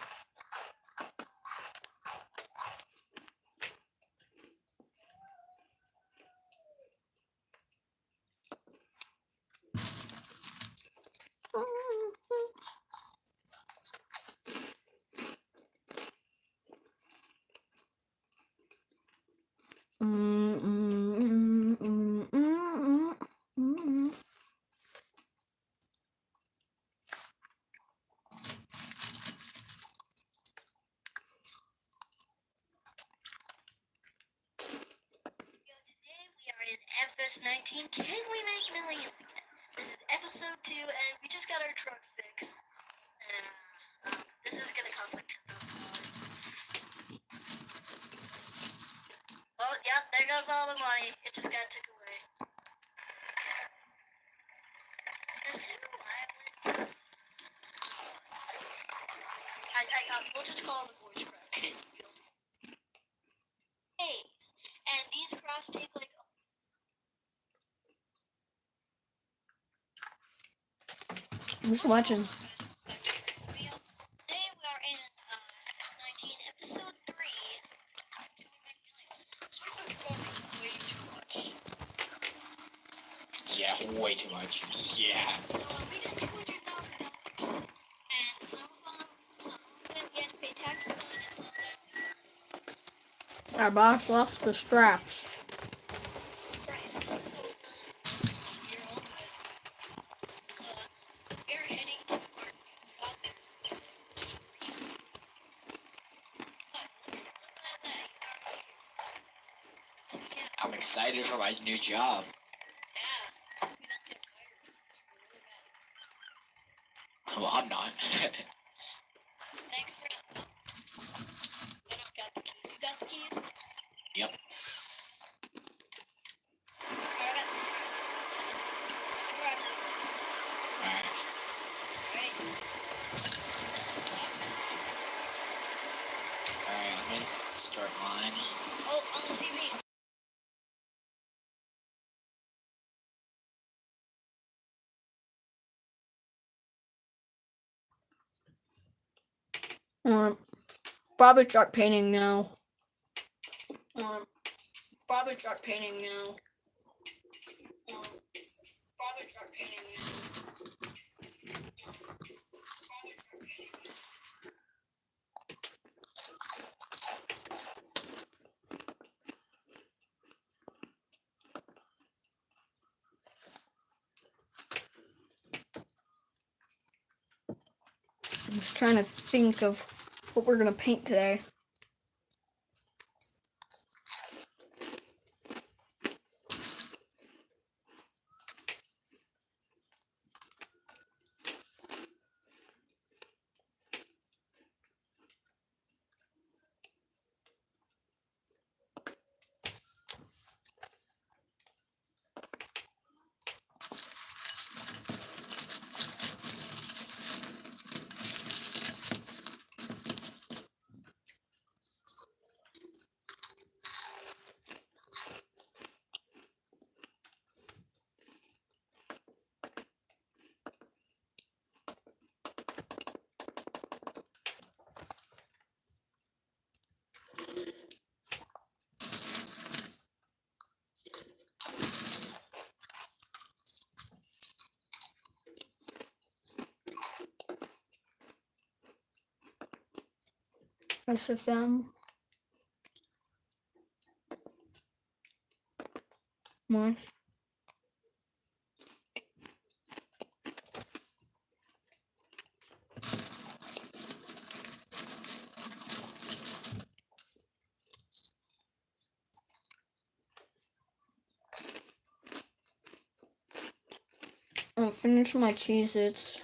FS19, can we make millions again? This is episode 2, and we just got our truck fixed. And this is gonna cost like $10,000. Oh, yep, there goes all the money. It just got took away. We'll just call it the voice crack. Days. And these crafts take like. I'm just watching. Today we are in FS19 episode 3. Can we make millions? So we put way too much. Yeah, way too much. Yeah. So we got $200,000. And some of them we had to pay taxes on, and some that we Our boss lost the straps. prices. So you're all good. So we're heading to our new job. Look at that. He's already here. So yeah. I'm excited for my new job. Yeah. So we don't get fired. It's really bad. Well, I'm not. Thanks for not. I don't got the keys. You got the keys? Yep. Alright, I'm the driver. Alright. Alright. Alright, I'm gonna start mine. Oh, on the TV. Probably start painting now. Probably start painting now. Probably start painting now. I'm just trying to think of what we're gonna paint today. SFM. More. I'll finish my Cheez-Its.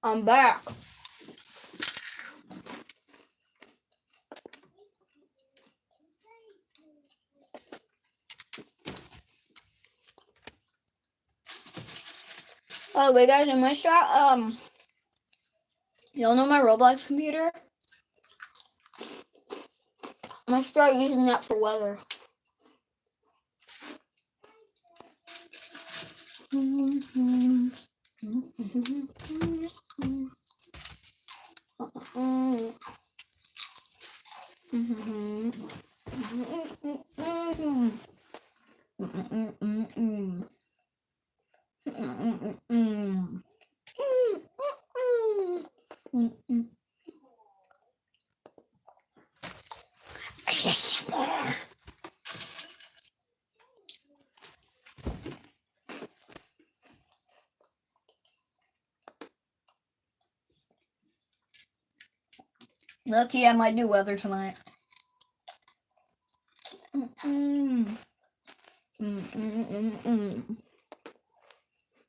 I'm back. Oh wait guys, I might start y'all know my Roblox computer? I'm gonna start using that for weather. ASMR. Lucky I might do weather tonight.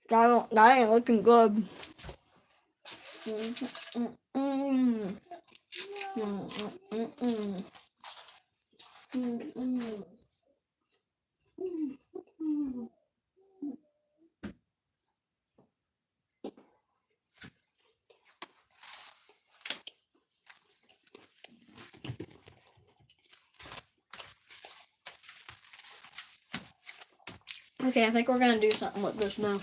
That ain't looking good. Okay, I think we're gonna do something with this now.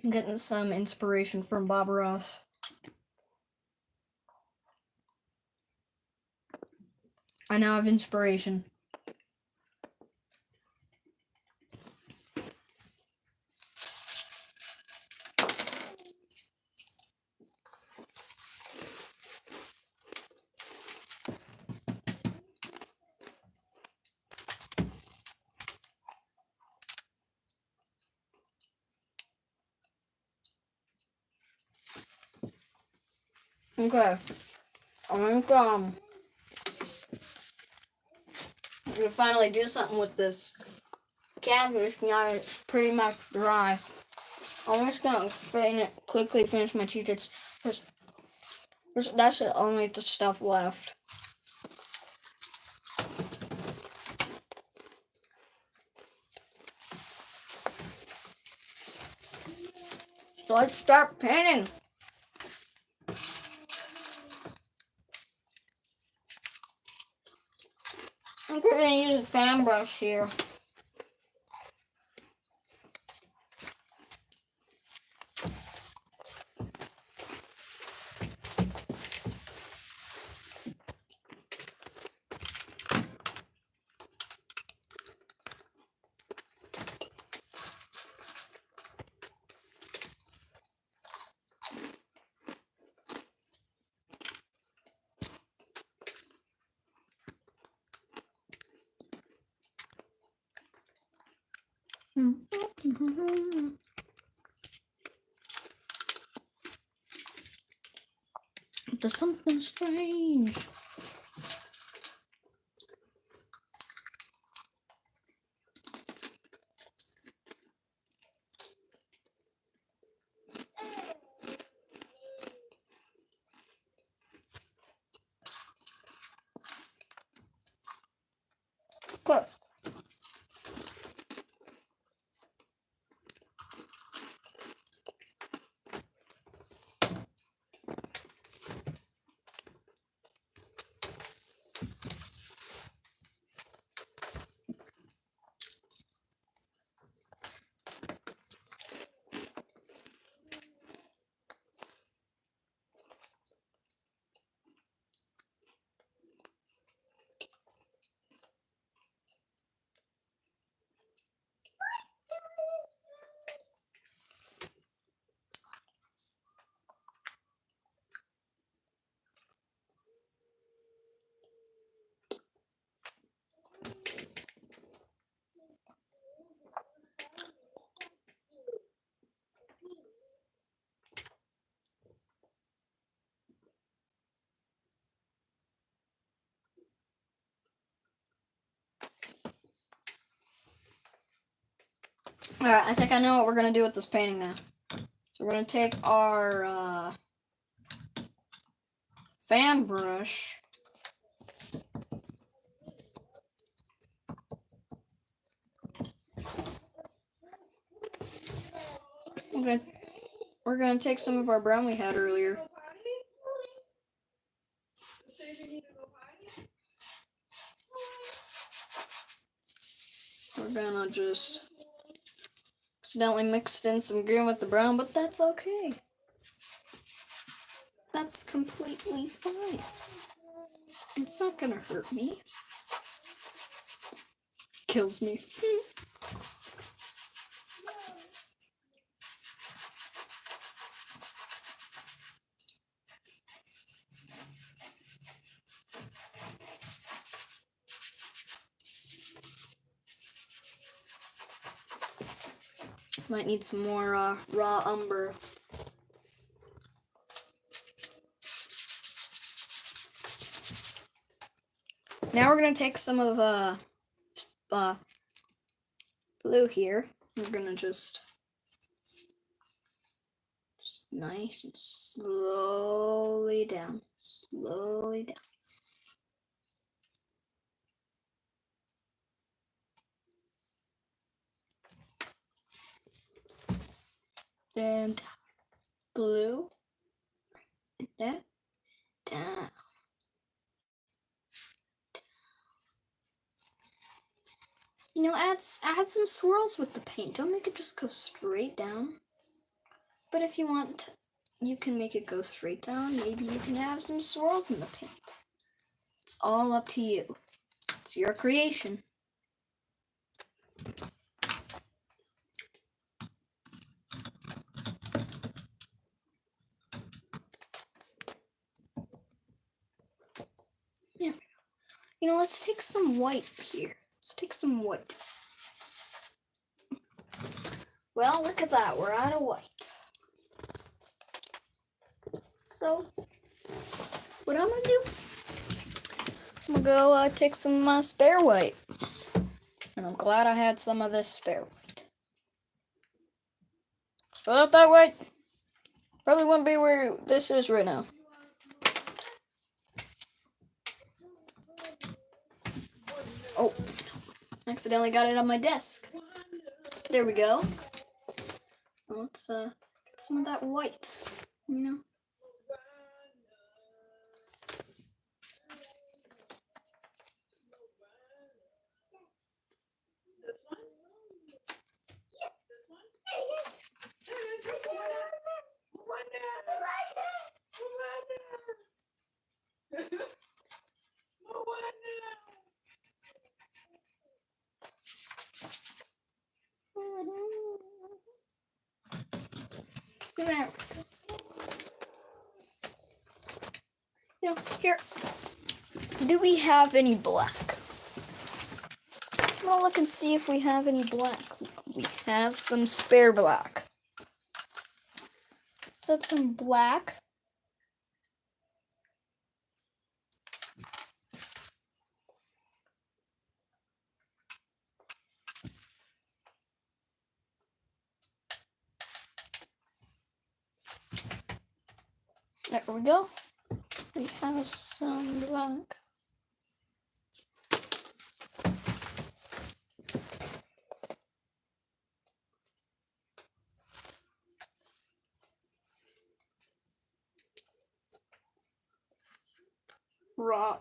I'm getting some inspiration from Bob Ross. I now have inspiration. Okay, I think I'm gonna finally do something with this canvas. Now it's pretty much dry. I'm just gonna quickly finish my Cheez-Its. That's only the stuff left. So let's start painting. I'm gonna use a fan brush here. There's something strange. Good. Alright, I think I know what we're gonna do with this painting now. So we're gonna take our fan brush. Okay. We're gonna take some of our brown we had earlier. We're gonna just accidentally mixed in some green with the brown, but that's okay. That's completely fine. It's not gonna hurt me. Kills me. Might need some more raw umber. Now we're gonna take some of blue here. We're gonna just nice and slowly down. Slowly down. And blue. Like that. Down. You know, add some swirls with the paint. Don't make it just go straight down. But if you want, you can make it go straight down. Maybe you can have some swirls in the paint. It's all up to you. It's your creation. Yeah. You know, let's take some white here. Let's take some white. Well, look at that. We're out of white. So, what I'm gonna do? I'm gonna go take some of my spare white. And I'm glad I had some of this spare white. Without that white, probably wouldn't be where this is right now. Oh, accidentally got it on my desk. There we go. Let's get some of that white, you know. There. You know, here. Do we have any black? Well, look and see if we have any black. We have some spare black. Let's add some black. There we go. We have some black.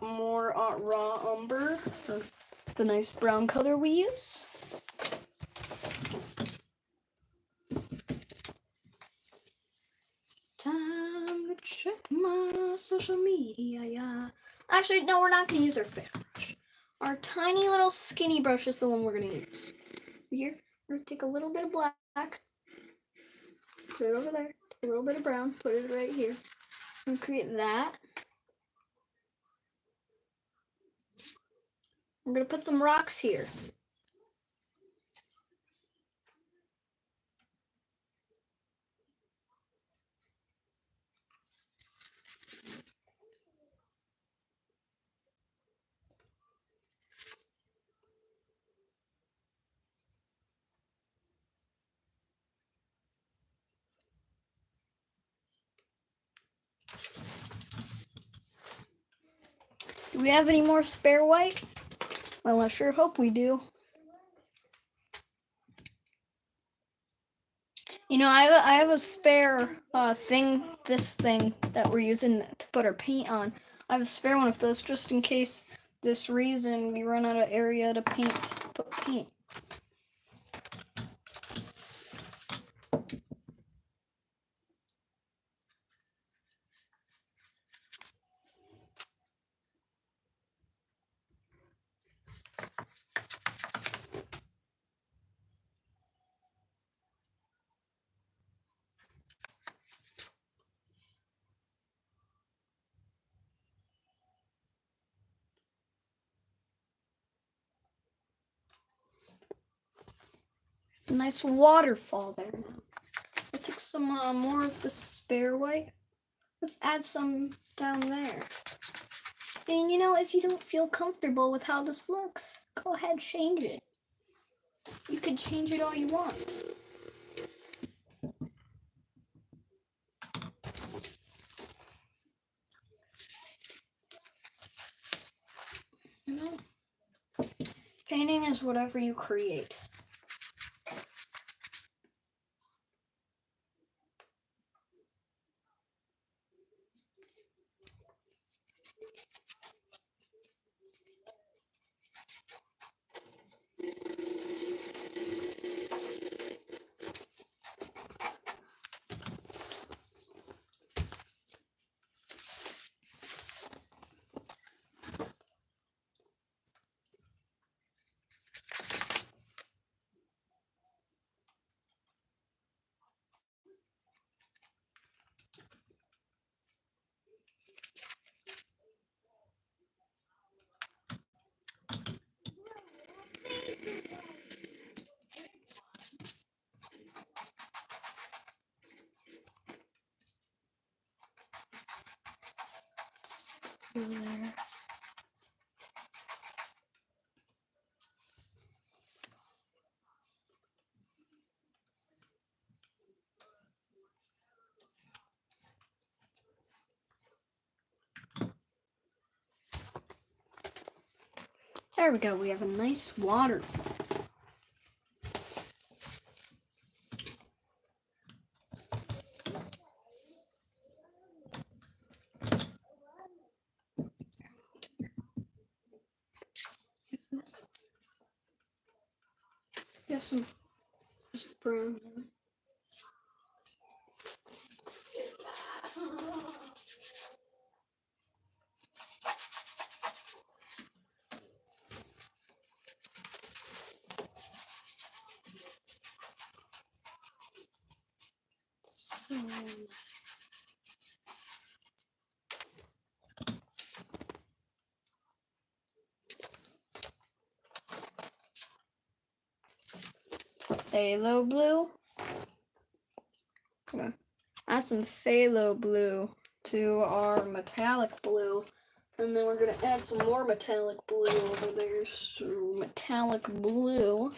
More raw umber, or the nice brown color we use. Time to check my social media, yeah. Actually, no, we're not going to use our fan brush. Our tiny little skinny brush is the one we're going to use. Here, we're going to take a little bit of black, put it over there, take a little bit of brown, put it right here, and create that. I'm going to put some rocks here. we have any more spare white? Well, I sure hope we do. You know, I have a spare this thing that we're using to put our paint on. I have a spare one of those just in case this reason we run out of area to put paint. Nice waterfall there now. I took some more of the spare white. Let's add some down there. And you know, if you don't feel comfortable with how this looks, go ahead, change it. You can change it all you want. You know, painting is whatever you create. There. There we go, we have a nice waterfall. Got some this brown. Phthalo blue. Add some phthalo blue to our metallic blue, and then we're gonna add some more metallic blue over there. So metallic blue.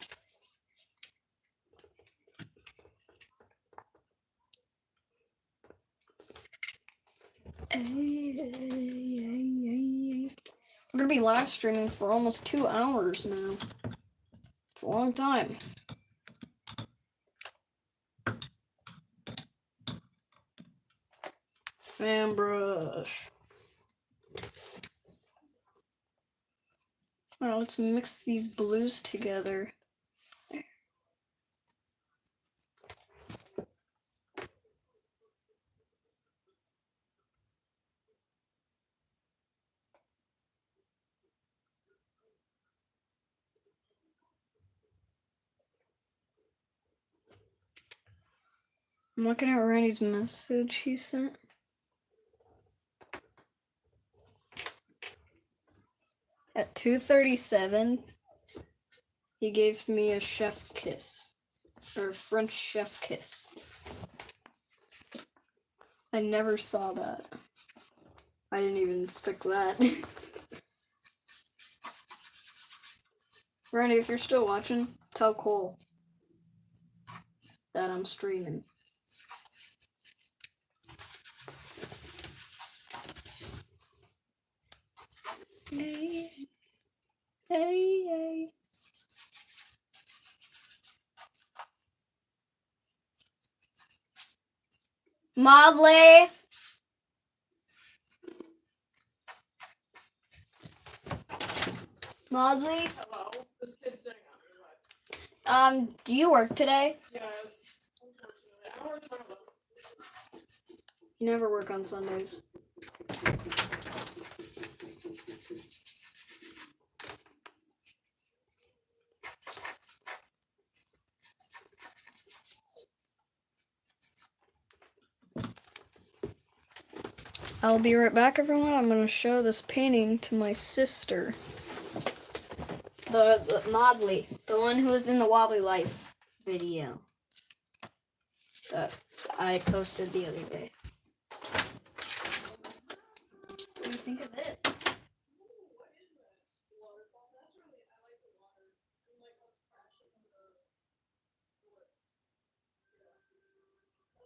We're gonna be live streaming for almost 2 hours now. It's a long time. Fan brush. Alright, let's mix these blues together. There. I'm looking at Randy's message he sent. At 2:37, he gave me a chef kiss. Or a French chef kiss. I never saw that. I didn't even expect that. Randy, if you're still watching, tell Cole that I'm streaming. Hey, hey. Mobley. Mobley. Hello. This kid's sitting on me. What? Do you work today? Yes. Unfortunately, I don't work tomorrow though. You never work on Sundays. I'll be right back, everyone. I'm going to show this painting to my sister. The Mobley. The one who was in the Wobbly Life video that I posted the other day. What do you think of this? What is this? Waterfall? That's really. I like the water. I like how it's crashing on the wood. Yeah. That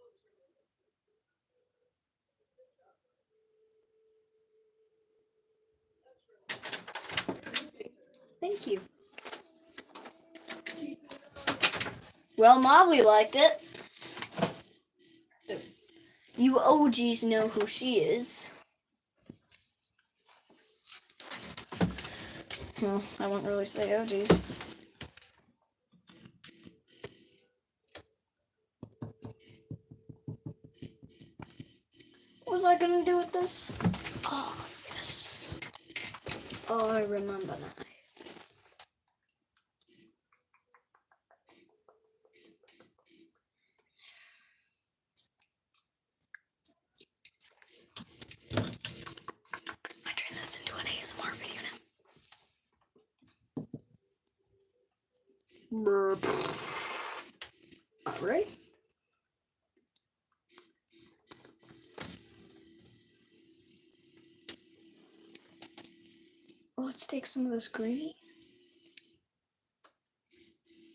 looks really good. Good job. That's really nice. You're a good painter. Thank you. Well, Mobley liked it. You OGs know who she is. Well, I won't really say OGs. What was I gonna do with this? Oh, yes. Oh, I remember now. I turn this into an ASMR video now. Burp. Alright. Let's take some of this green. There we go.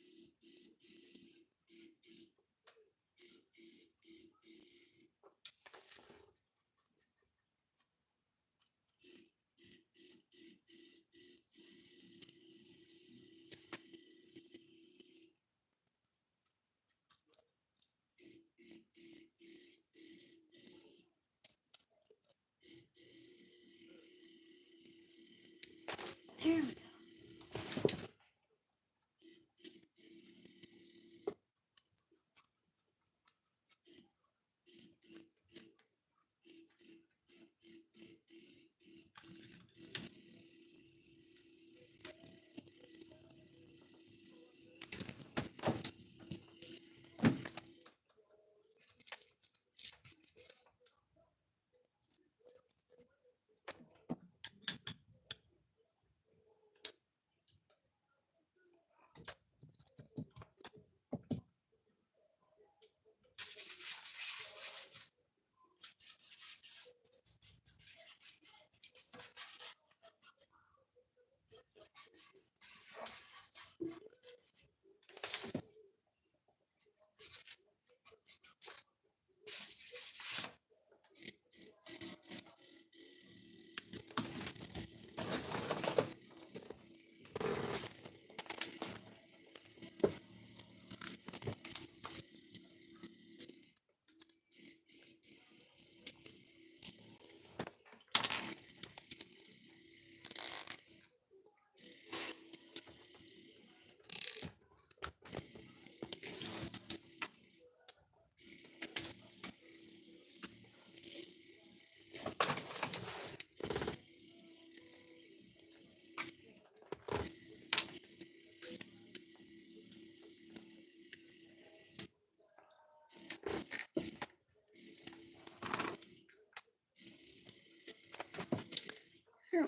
Here.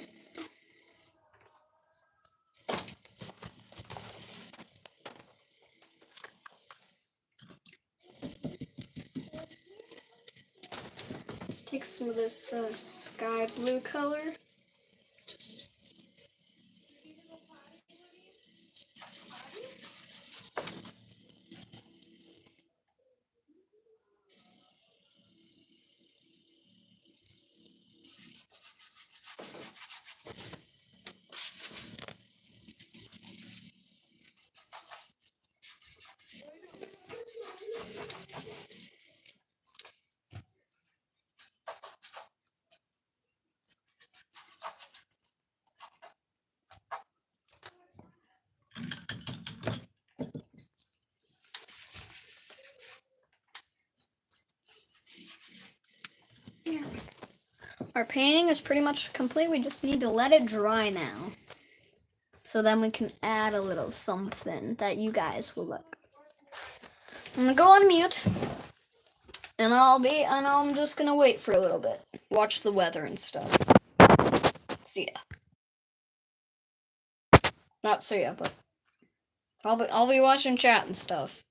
Let's take some of this sky blue color. Our painting is pretty much complete. We just need to let it dry now. So then we can add a little something that you guys will like. I'm gonna go on mute. And I'm just gonna wait for a little bit. Watch the weather and stuff. See ya. Not see ya, but I'll be watching chat and stuff.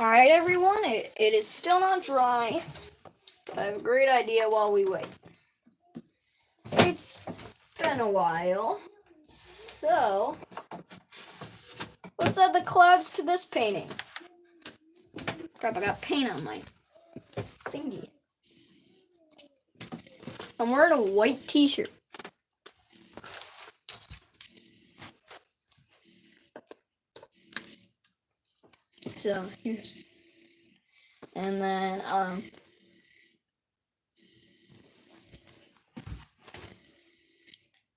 Alright, everyone, it is still not dry. I have a great idea while we wait. It's been a while, so let's add the clouds to this painting. Crap, I got paint on my thingy. I'm wearing a white t-shirt. So, here's... And then,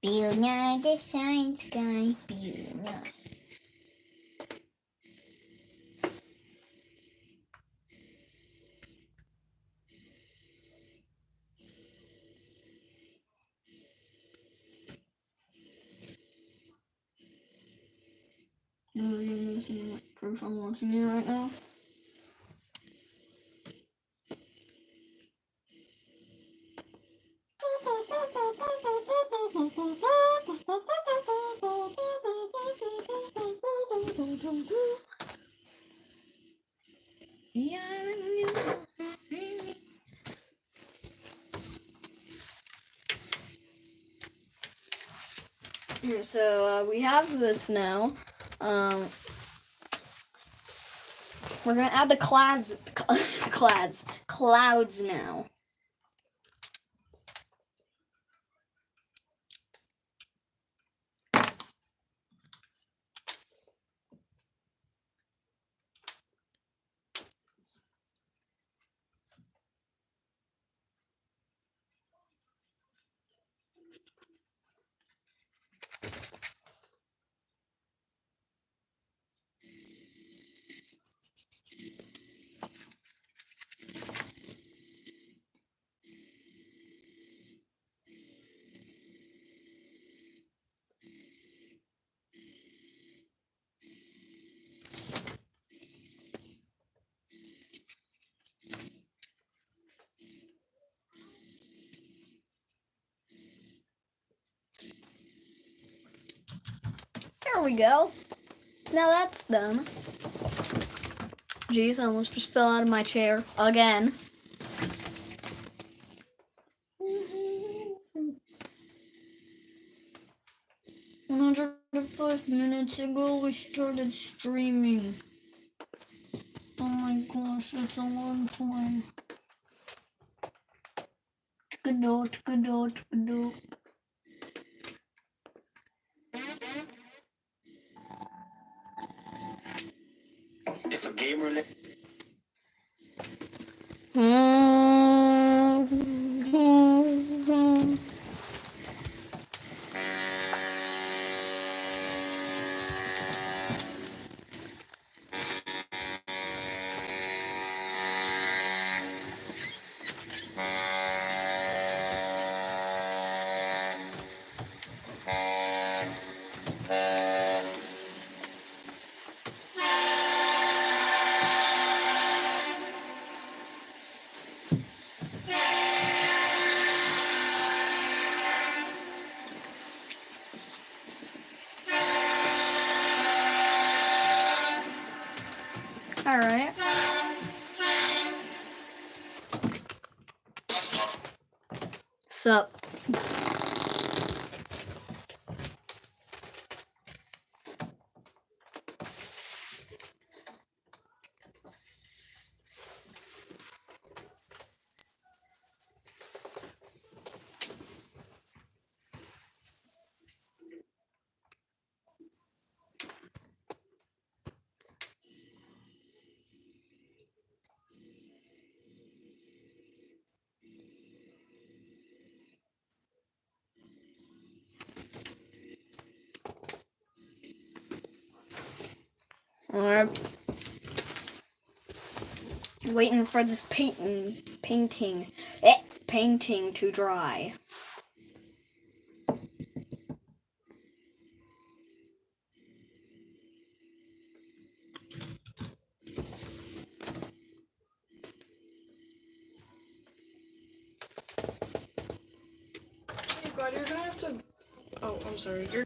Billionaire the science guy, billionaire. Proof I'm watching it right now. So we have this now. We're gonna add the clouds now. There we go. Now that's done. Jeez, I almost just fell out of my chair again. 105 minutes ago we started streaming. Oh my gosh, that's a long time. Good. If a game related. Alright. Sup? Alright. Waiting for this painting to dry. Oh God, you're gonna have to. Oh, I'm sorry. You're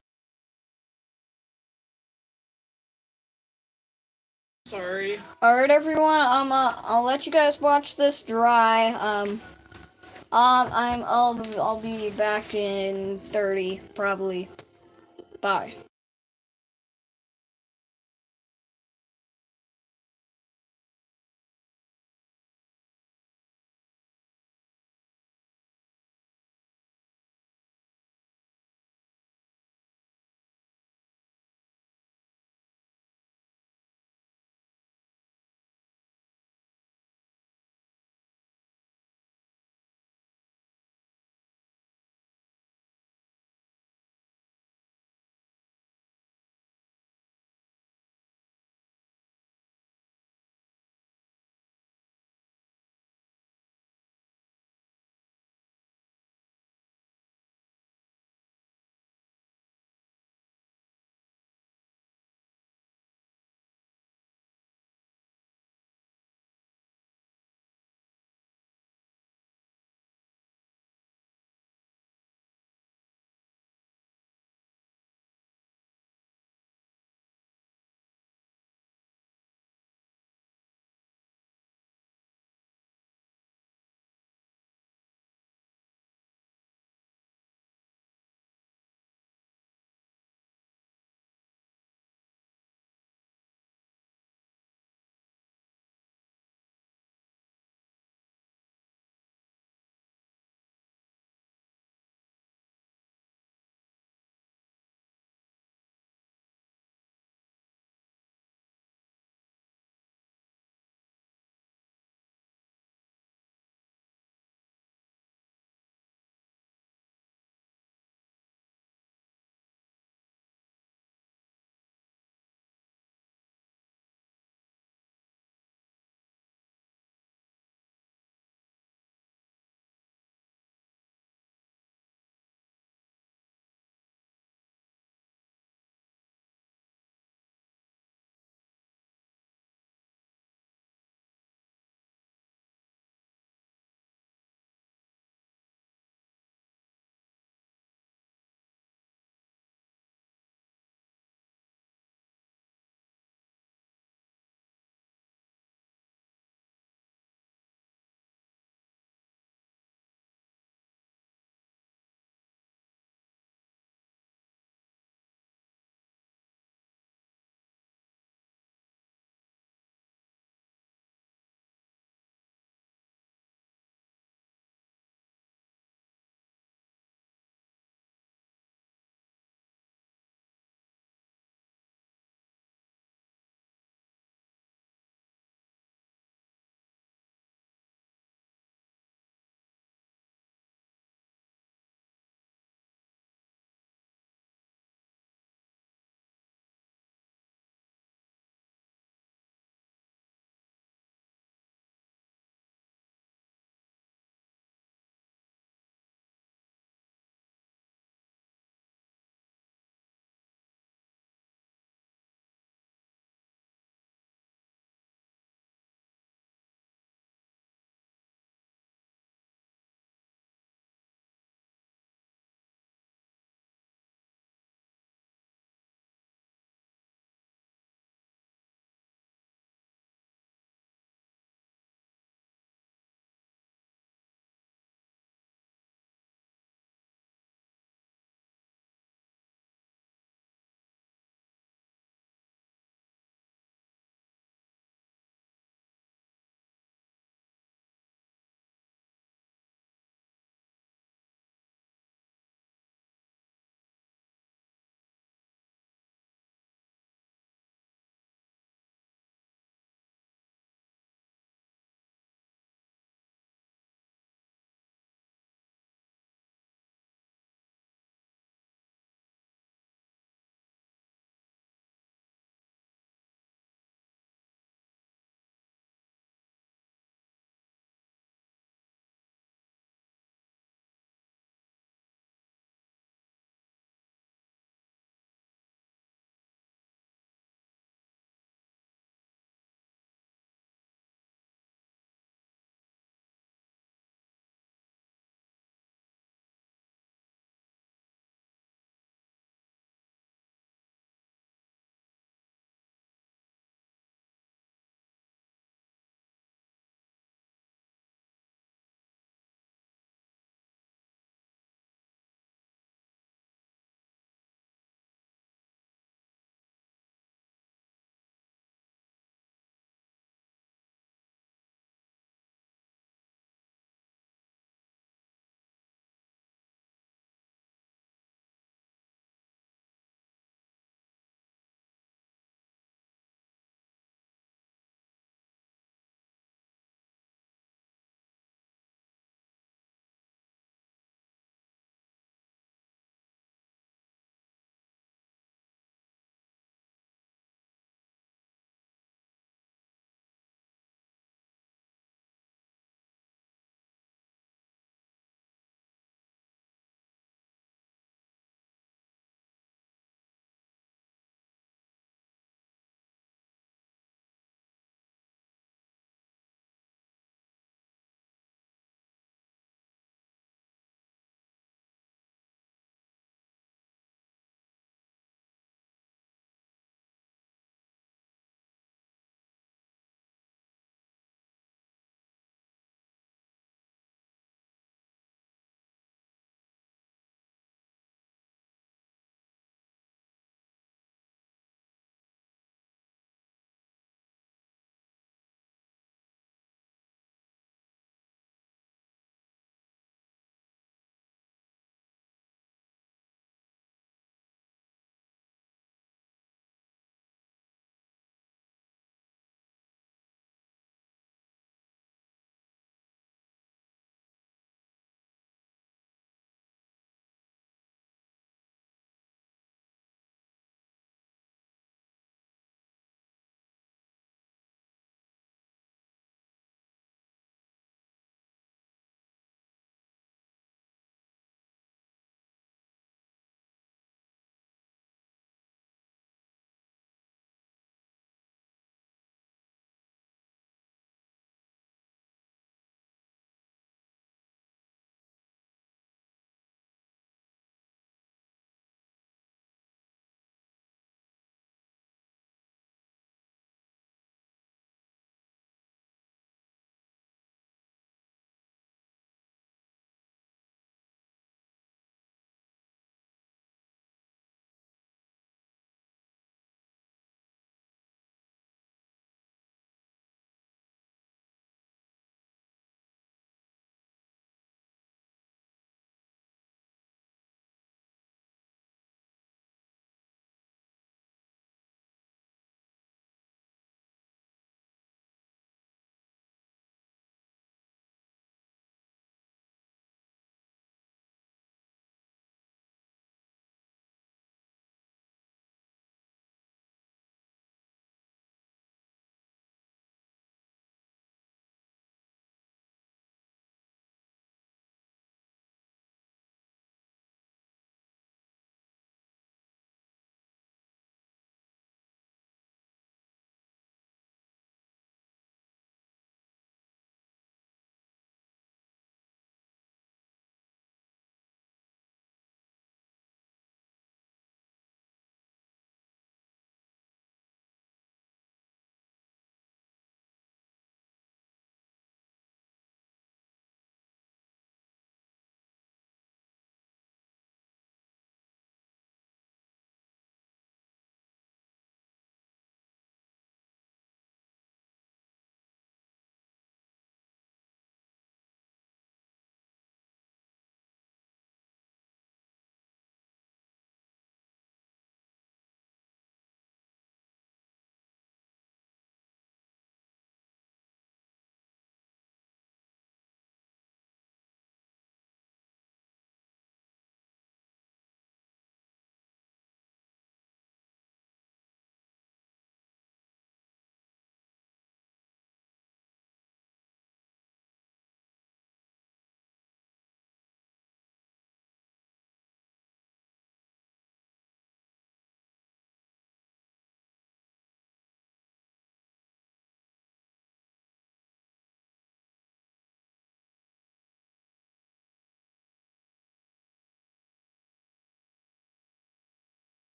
sorry. Alright, everyone. I'll let you guys watch this dry. I'll be back in 30 probably. Bye.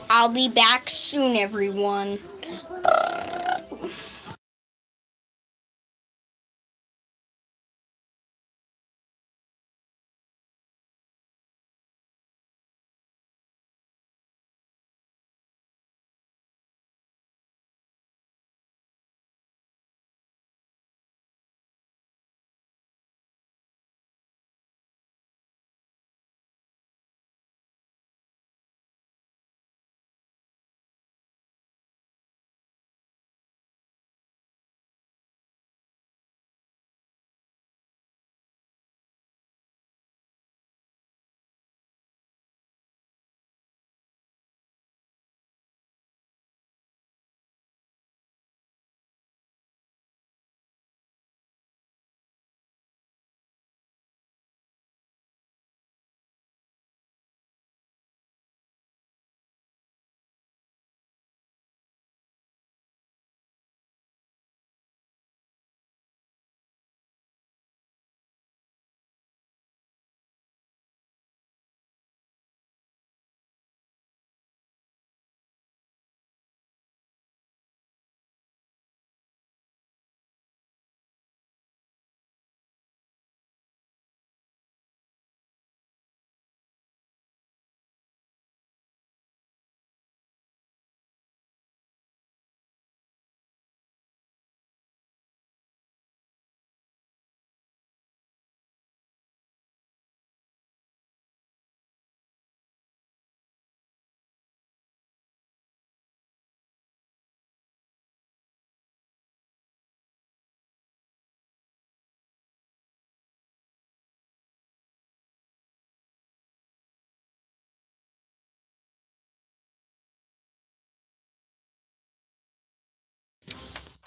I'll be back soon, everyone.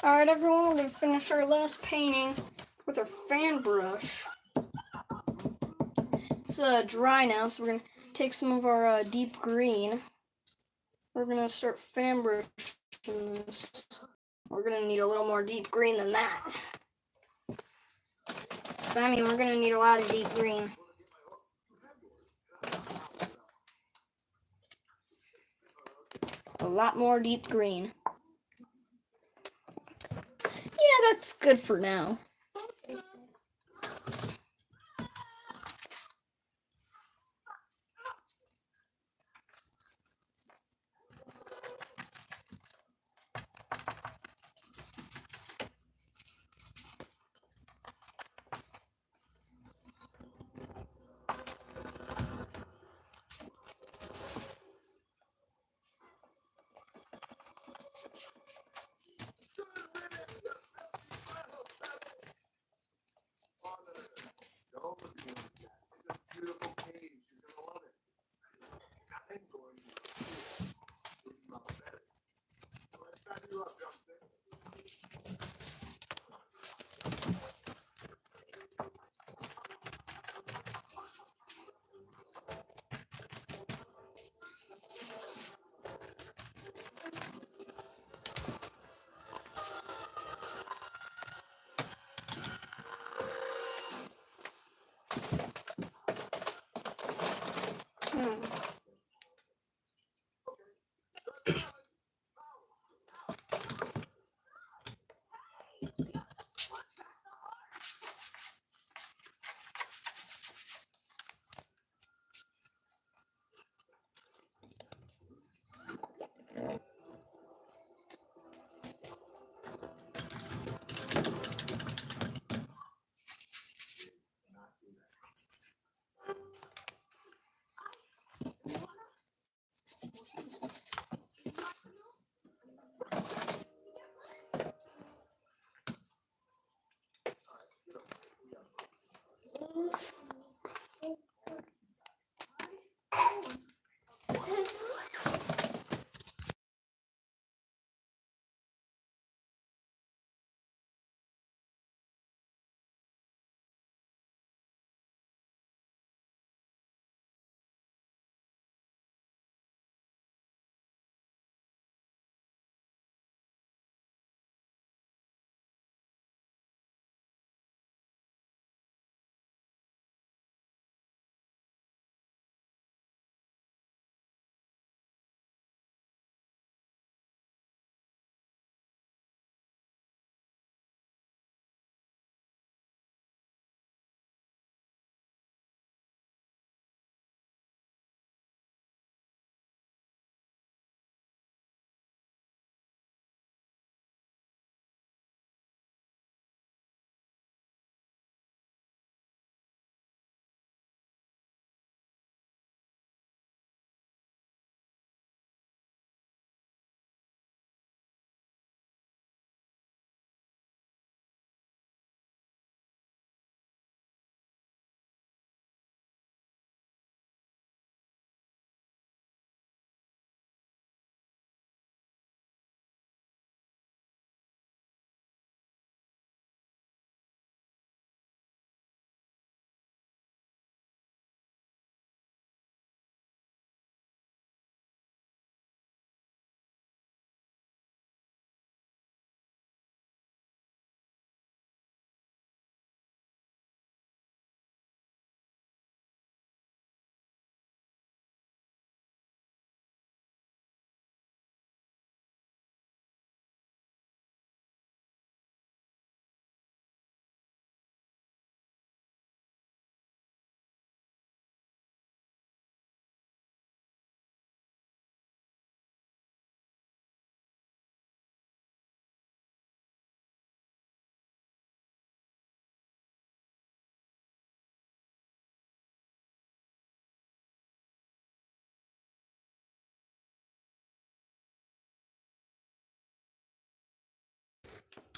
Alright, everyone, we're going to finish our last painting with our fan brush. It's dry now, so we're going to take some of our deep green. We're going to start fan brushing this. We're going to need a little more deep green than that. So, I mean, we're going to need a lot of deep green. A lot more deep green. Yeah, that's good for now.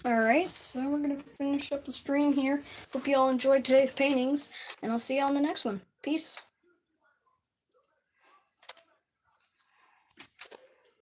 Alright, so we're gonna finish up the stream here. Hope you all enjoyed today's paintings, and I'll see you on the next one. Peace.